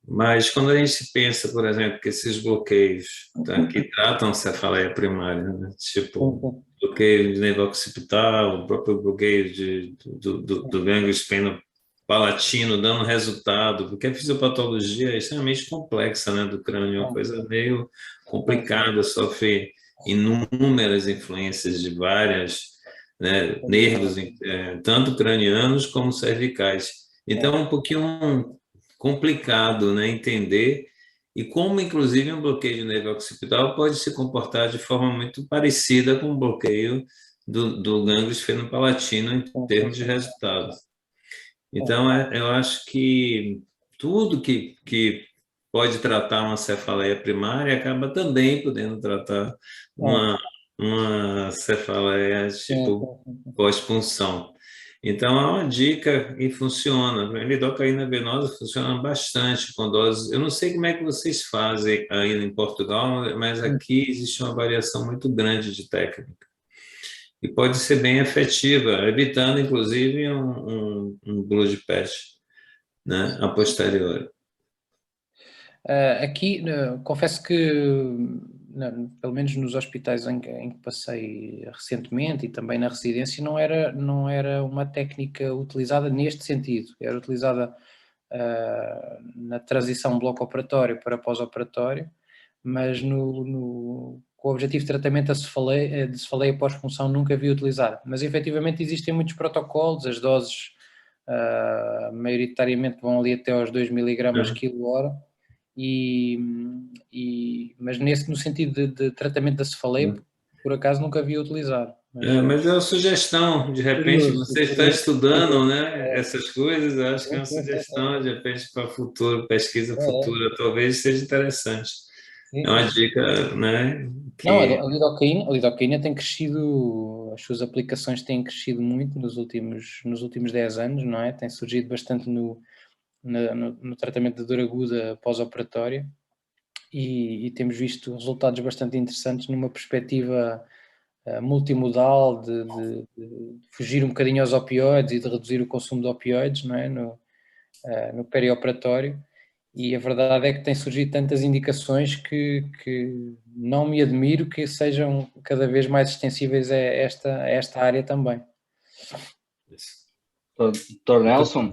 Mas quando a gente pensa, por exemplo, que esses bloqueios que tratam cefaleia primária, né? Tipo bloqueio de nervo occipital, o próprio bloqueio do gânglio esplenopalatino dando resultado, porque a fisiopatologia é extremamente complexa, né, do crânio, é uma coisa meio complicada, sofre inúmeras influências de várias, né, nervos, tanto cranianos como cervicais. Então, é um pouquinho complicado, né, entender e como, inclusive, um bloqueio de nervo occipital pode se comportar de forma muito parecida com o bloqueio do gânglio esfenopalatino em termos de resultados. Então, eu acho que tudo que pode tratar uma cefaleia primária acaba também podendo tratar uma cefaleia tipo pós-punção. Então, é uma dica e funciona. A lidocaína venosa funciona bastante com doses. Eu não sei como é que vocês fazem aí em Portugal, mas aqui existe uma variação muito grande de técnica. E pode ser bem efetiva, evitando, inclusive, um blood patch, né, a posteriori. Aqui, confesso que, pelo menos nos hospitais em que passei recentemente e também na residência, não era uma técnica utilizada neste sentido. Era utilizada na transição bloco-operatório para pós-operatório, mas com o objetivo de tratamento de cefaleia pós-punção nunca vi utilizada. Mas efetivamente existem muitos protocolos, as doses maioritariamente vão ali até aos 2 miligramas quilo-hora, mas no sentido de tratamento da cefaleia, por acaso nunca vi utilizado. Mas é uma sugestão, de repente você está estudando, né, essas coisas, eu acho que é uma sugestão, de repente, para futuro, pesquisa futura, talvez seja interessante. É uma dica, né? Não, a lidocaína tem crescido, as suas aplicações têm crescido muito nos últimos 10 anos, não é? Tem surgido bastante no tratamento de dor aguda pós-operatória e temos visto resultados bastante interessantes numa perspectiva multimodal de fugir um bocadinho aos opioides e de reduzir o consumo de opioides, não é? No perioperatório. E a verdade é que tem surgido tantas indicações que não me admiro que sejam cada vez mais extensíveis a esta área também. Dr. Nelson,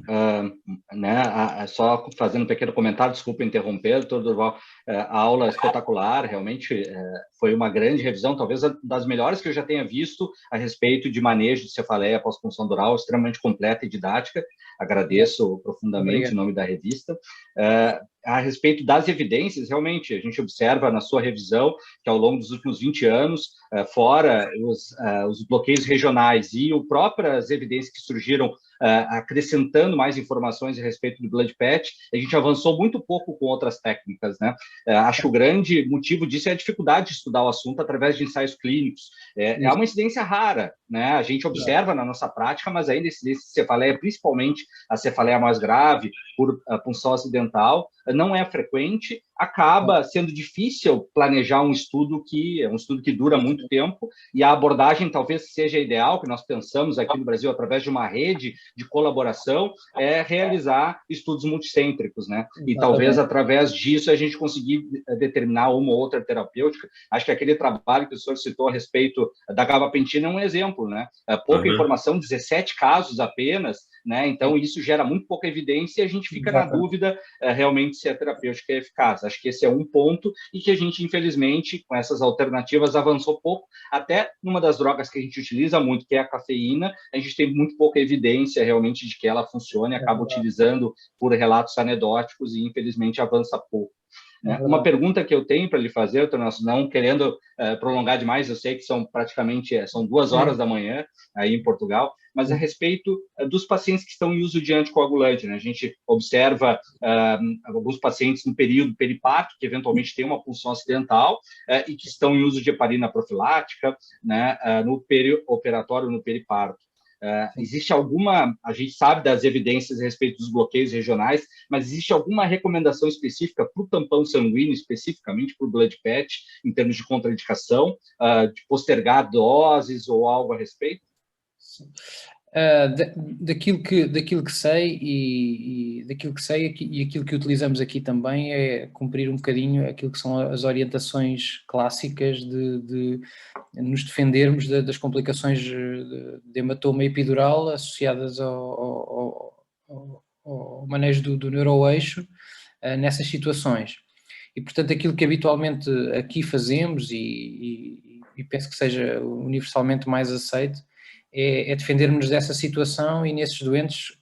né, só fazendo um pequeno comentário, desculpa interromper, Dr. Durval, a aula espetacular, realmente foi uma grande revisão, talvez das melhores que eu já tenha visto a respeito de manejo de cefaleia pós-punção dural, extremamente completa e didática, agradeço profundamente em nome da revista. A respeito das evidências, realmente, a gente observa na sua revisão que ao longo dos últimos 20 anos, fora os bloqueios regionais e as próprias evidências que surgiram acrescentando mais informações a respeito do blood patch, a gente avançou muito pouco com outras técnicas, né? Acho que o grande motivo disso é a dificuldade de estudar o assunto através de ensaios clínicos. É uma incidência rara, né? A gente observa na nossa prática, mas ainda a incidência de cefaleia, principalmente a cefaleia mais grave, por punção acidental, não é frequente, acaba sendo difícil planejar um estudo que dura muito tempo, e a abordagem talvez seja ideal, que nós pensamos aqui no Brasil, através de uma rede de colaboração, é realizar estudos multicêntricos, né? E talvez através disso a gente conseguir determinar uma ou outra terapêutica. Acho que aquele trabalho que o senhor citou a respeito da gabapentina é um exemplo, né? Pouca informação, 17 casos apenas, né? Então isso gera muito pouca evidência e a gente fica na dúvida realmente se a terapêutica é eficaz. Acho que esse é um ponto e que a gente, infelizmente, com essas alternativas, avançou pouco. Até numa das drogas que a gente utiliza muito, que é a cafeína, a gente tem muito pouca evidência realmente de que ela funcione, acaba utilizando por relatos anedóticos e, infelizmente, avança pouco. Uma pergunta que eu tenho para lhe fazer, não querendo prolongar demais, eu sei que são praticamente são 2 horas da manhã aí em Portugal, mas a respeito dos pacientes que estão em uso de anticoagulante, né? A gente observa alguns pacientes no período periparto, que eventualmente têm uma pulsão acidental e que estão em uso de heparina profilática, né? No perioperatório, no periparto. Existe alguma, a gente sabe das evidências a respeito dos bloqueios regionais, mas existe alguma recomendação específica para o tampão sanguíneo, especificamente para o blood patch, em termos de contraindicação, de postergar doses ou algo a respeito? Daquilo que sei e aquilo que utilizamos aqui também é cumprir um bocadinho aquilo que são as orientações clássicas de nos defendermos das complicações de hematoma epidural associadas ao manejo do neuroeixo nessas situações. E, portanto, aquilo que habitualmente aqui fazemos e penso que seja universalmente mais aceito é defendermos dessa situação e nesses doentes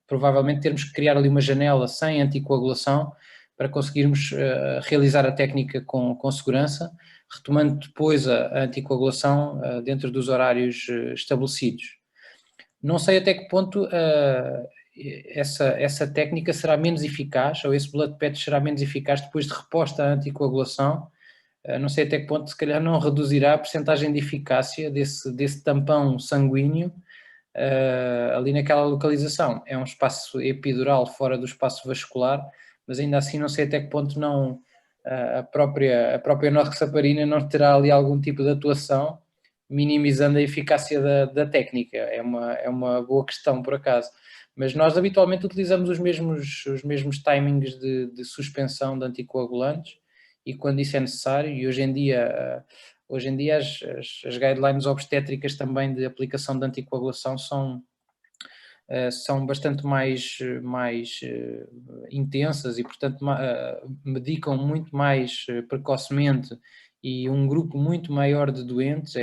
provavelmente termos que criar ali uma janela sem anticoagulação para conseguirmos realizar a técnica com segurança, retomando depois a anticoagulação dentro dos horários estabelecidos. Não sei até que ponto essa técnica será menos eficaz, ou esse blood patch será menos eficaz depois de reposta à anticoagulação. Não sei até que ponto se calhar não reduzirá a percentagem de eficácia desse tampão sanguíneo ali naquela localização. É um espaço epidural fora do espaço vascular, mas ainda assim não sei até que ponto não a própria norrexaparina não terá ali algum tipo de atuação, minimizando a eficácia da técnica. É uma boa questão, por acaso. Mas nós habitualmente utilizamos os mesmos timings de suspensão de anticoagulantes e quando isso é necessário, e hoje em dia as guidelines obstétricas também de aplicação de anticoagulação são bastante mais intensas e, portanto, medicam muito mais precocemente e um grupo muito maior de doentes.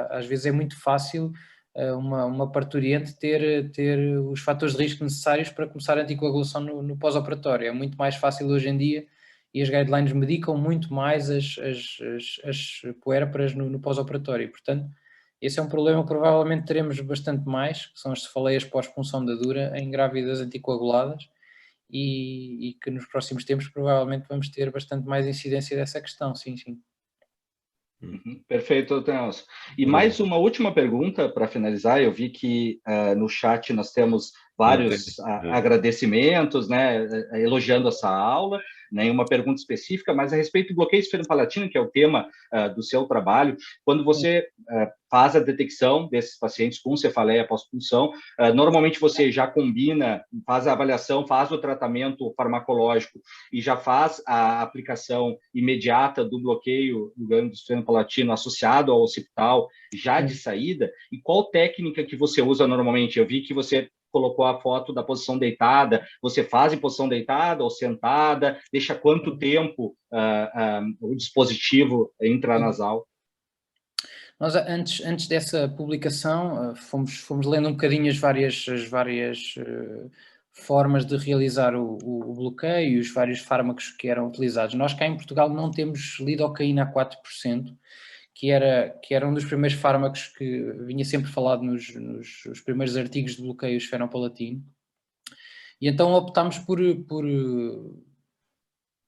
Às vezes é muito fácil uma parturiente ter os fatores de risco necessários para começar a anticoagulação no pós-operatório. É muito mais fácil hoje em dia e as guidelines medicam muito mais as puérperas no pós-operatório. Portanto, esse é um problema que provavelmente teremos bastante mais, que são as cefaleias pós-punção da dura em grávidas anticoaguladas e que nos próximos tempos provavelmente vamos ter bastante mais incidência dessa questão, sim. Perfeito, Nelson. E mais uma última pergunta para finalizar. Eu vi que no chat nós temos vários agradecimentos, né, elogiando essa aula. Nenhuma pergunta específica, mas a respeito do bloqueio esfenopalatino, que é o tema do seu trabalho, quando você faz a detecção desses pacientes com cefaleia pós-punção, normalmente você já combina, faz a avaliação, faz o tratamento farmacológico e já faz a aplicação imediata do bloqueio do gânglio esfenopalatino associado ao occipital já de saída. E qual técnica que você usa normalmente? Eu vi que você colocou a foto da posição deitada, você faz em posição deitada ou sentada, deixa quanto tempo o dispositivo intranasal? Nós, antes dessa publicação, fomos lendo um bocadinho as várias formas de realizar o bloqueio e os vários fármacos que eram utilizados. Nós cá em Portugal não temos lidocaína a 4%, que era um dos primeiros fármacos que vinha sempre falado nos primeiros artigos de bloqueio esfenopalatino. E então optámos por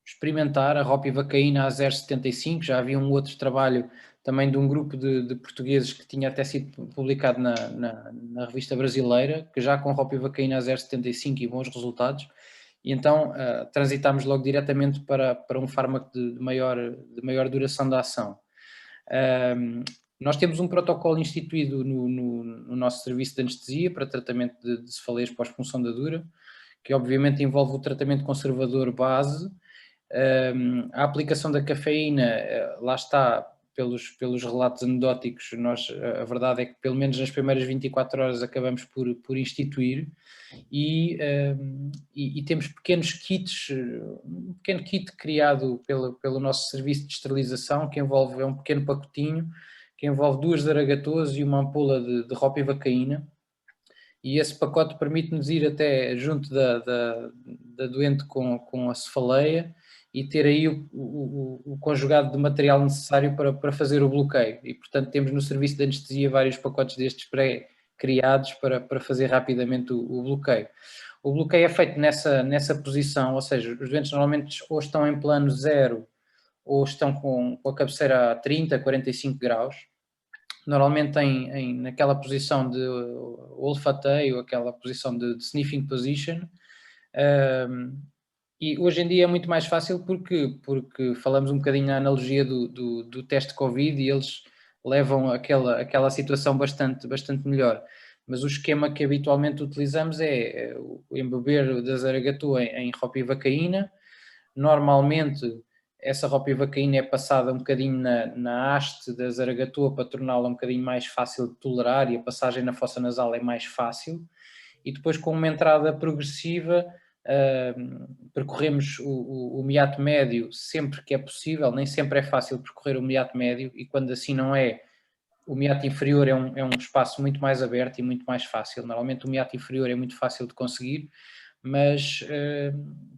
experimentar a ropivacaína a 0,75. Já havia um outro trabalho também de um grupo de portugueses que tinha até sido publicado na revista brasileira, que já com ropivacaína a 0,75 e bons resultados. E então transitámos logo diretamente para um fármaco de maior duração da ação. Nós temos um protocolo instituído no nosso serviço de anestesia para tratamento de cefaleias pós-punção da dura, que obviamente envolve o tratamento conservador base. A aplicação da cafeína, lá está, pelos relatos anedóticos, a verdade é que pelo menos nas primeiras 24 horas acabamos por instituir e temos pequenos kits, um pequeno kit criado pelo nosso serviço de esterilização, que envolve, é um pequeno pacotinho, que envolve 2 zaragatoas e uma ampola de ropivacaína, e esse pacote permite-nos ir até junto da doente com a cefaleia e ter aí o conjugado de material necessário para fazer o bloqueio. E, portanto, temos no serviço de anestesia vários pacotes destes pré-criados para fazer rapidamente o bloqueio. O bloqueio é feito nessa posição, ou seja, os doentes normalmente ou estão em plano 0 ou estão com a cabeceira a 30, 45 graus. Normalmente naquela posição de olfateio, aquela posição de sniffing position, e hoje em dia é muito mais fácil porque falamos um bocadinho na analogia do teste de Covid e eles levam aquela situação bastante melhor. Mas o esquema que habitualmente utilizamos é o embeber da zaragatua em ropivacaína. Normalmente essa ropivacaína é passada um bocadinho na haste da zaragatua para torná-la um bocadinho mais fácil de tolerar e a passagem na fossa nasal é mais fácil. E depois, com uma entrada progressiva, percorremos o meato médio sempre que é possível. Nem sempre é fácil percorrer o meato médio e quando assim não é, o meato inferior é um espaço muito mais aberto e muito mais fácil. Normalmente o meato inferior é muito fácil de conseguir, mas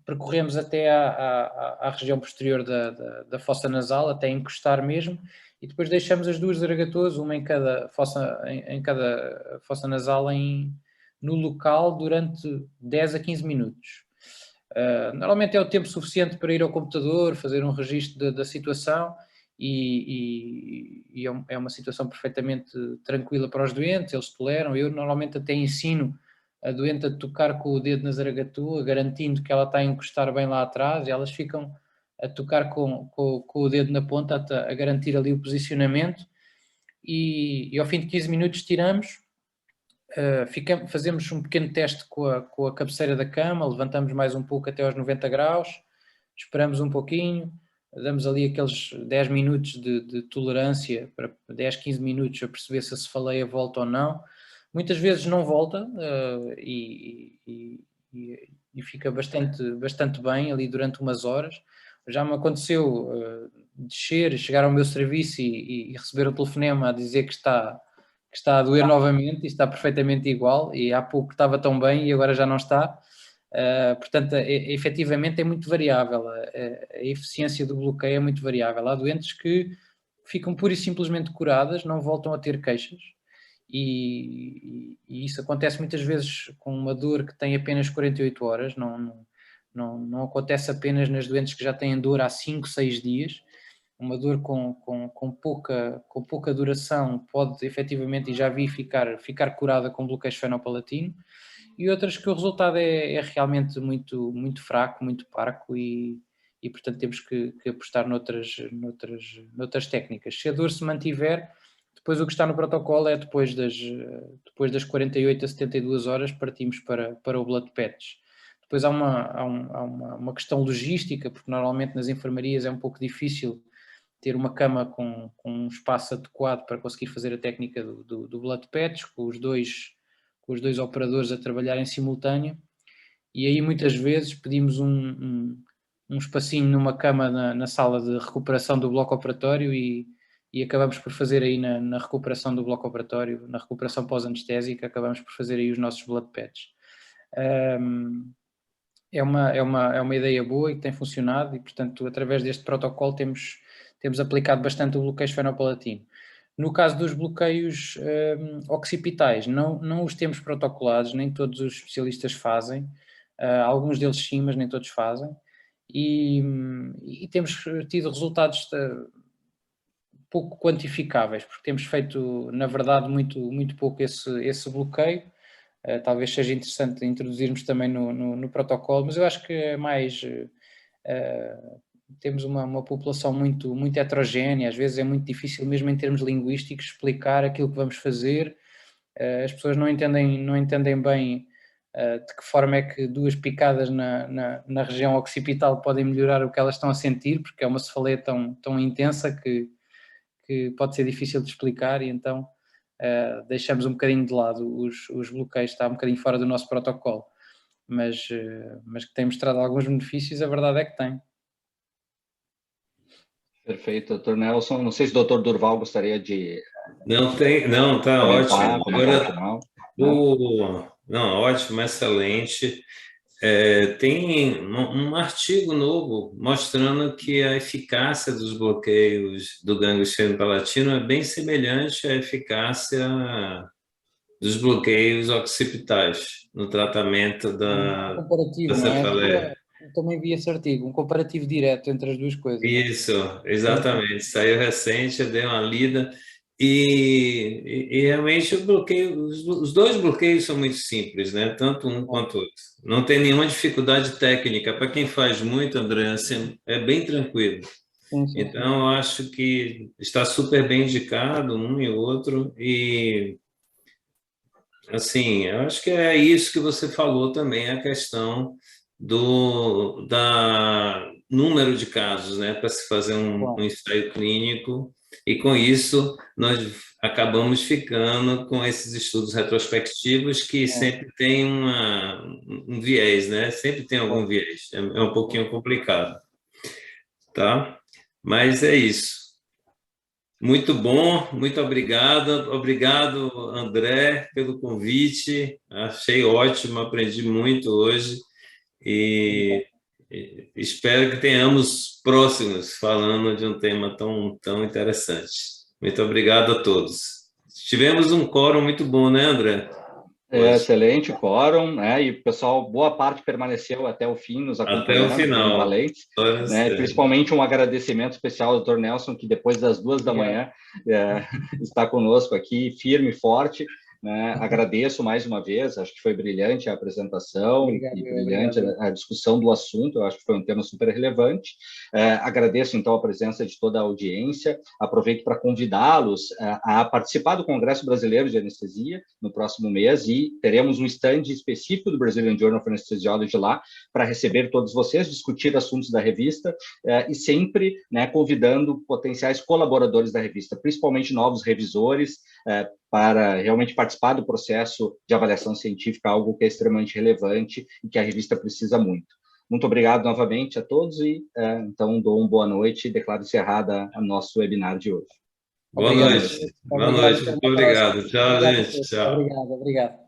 percorremos até à região posterior da fossa nasal, até encostar mesmo, e depois deixamos as 2 zaragatoas, uma em cada fossa nasal no local durante 10 a 15 minutos. Normalmente é o tempo suficiente para ir ao computador, fazer um registro da situação e é uma situação perfeitamente tranquila para os doentes, eles toleram. Eu normalmente até ensino a doente a tocar com o dedo na zaragatua, garantindo que ela está a encostar bem lá atrás, e elas ficam a tocar com o dedo na ponta a garantir ali o posicionamento e ao fim de 15 minutos tiramos, fazemos um pequeno teste com a cabeceira da cama, levantamos mais um pouco até aos 90 graus, esperamos um pouquinho, damos ali aqueles 10 minutos de tolerância, para 10, 15 minutos a perceber se a cefaleia volta ou não. Muitas vezes não volta e fica bastante bem ali durante umas horas. Já me aconteceu descer, chegar ao meu serviço e receber um telefonema a dizer que está a doer novamente e está perfeitamente igual, e há pouco estava tão bem e agora já não está. Portanto, efetivamente é muito variável, a eficiência do bloqueio é muito variável. Há doentes que ficam pura e simplesmente curadas, não voltam a ter queixas, e isso acontece muitas vezes com uma dor que tem apenas 48 horas, não acontece apenas nas doentes que já têm dor há 5, 6 dias. Uma dor com pouca duração pode efetivamente, e já vi, ficar curada com bloqueio esfenopalatino, e outras que o resultado é realmente muito, muito fraco, muito parco e portanto temos que apostar noutras técnicas. Se a dor se mantiver, depois o que está no protocolo é depois das 48 a 72 horas partimos para o blood patch. Depois há uma questão logística, porque normalmente nas enfermarias é um pouco difícil ter uma cama com um espaço adequado para conseguir fazer a técnica do blood patch, com os dois operadores a trabalhar em simultâneo, e aí muitas vezes pedimos um espacinho numa cama na sala de recuperação do bloco operatório e acabamos por fazer aí na recuperação do bloco operatório, na recuperação pós-anestésica, acabamos por fazer aí os nossos blood patches. É uma ideia boa e que tem funcionado, e portanto através deste protocolo temos aplicado bastante o bloqueio esfenopalatino. No caso dos bloqueios occipitais, não os temos protocolados, nem todos os especialistas fazem, alguns deles sim, mas nem todos fazem, e temos tido resultados pouco quantificáveis, porque temos feito, na verdade, muito pouco esse bloqueio. Talvez seja interessante introduzirmos também no protocolo, mas eu acho que é mais... temos uma população muito heterogénea, às vezes é muito difícil, mesmo em termos linguísticos, explicar aquilo que vamos fazer. As pessoas não entendem bem de que forma é que 2 picadas na região occipital podem melhorar o que elas estão a sentir, porque é uma cefaleia tão intensa que que pode ser difícil de explicar e então deixamos um bocadinho de lado os bloqueios, está um bocadinho fora do nosso protocolo, mas que tem mostrado alguns benefícios, a verdade é que tem. Perfeito, doutor Nelson. Não sei se o doutor Durval gostaria de... Não, tá ótimo. Agora, não, ótimo, excelente. Tem um artigo novo mostrando que a eficácia dos bloqueios do gânglio esfenopalatino é bem semelhante à eficácia dos bloqueios occipitais no tratamento da cefaleia. Eu também vi esse artigo, um comparativo direto entre as duas coisas. Isso, exatamente. Saiu recente, eu dei uma lida. E realmente os dois bloqueios são muito simples, né? Tanto um quanto o outro. Não tem nenhuma dificuldade técnica. Para quem faz muito, André, assim, é bem tranquilo. Sim. Então, eu acho que está super bem indicado um e outro. E, assim, eu acho que é isso que você falou também, a questão da número de casos, né? Para se fazer um ensaio clínico. E com isso, nós acabamos ficando com esses estudos retrospectivos que sempre tem um viés, né? Sempre tem algum viés. É um pouquinho complicado. Tá? Mas é isso. Muito bom, muito obrigado. Obrigado, André, pelo convite. Achei ótimo, aprendi muito hoje. E espero que tenhamos próximos falando de um tema tão interessante. Muito obrigado a todos. Tivemos um quórum muito bom, né, André? Excelente quórum, né? E o pessoal, boa parte permaneceu até o fim, nos acompanhando. Até o final. Valentes, né? Principalmente um agradecimento especial ao Dr. Nelson, que depois das 2 da manhã está conosco aqui, firme e forte. Né? Agradeço mais uma vez, acho que foi brilhante a apresentação, brilhante a discussão do assunto, eu acho que foi um tema super relevante. Agradeço, então, a presença de toda a audiência, aproveito para convidá-los a participar do Congresso Brasileiro de Anestesia no próximo mês e teremos um stand específico do Brazilian Journal of Anesthesiology lá para receber todos vocês, discutir assuntos da revista e sempre, né, convidando potenciais colaboradores da revista, principalmente novos revisores, para realmente participar do processo de avaliação científica, algo que é extremamente relevante e que a revista precisa muito. Muito obrigado novamente a todos e, então, dou uma boa noite e declaro encerrada o nosso webinar de hoje. Boa noite. Boa noite. Muito obrigado. Tchau, gente. Tchau. Obrigado.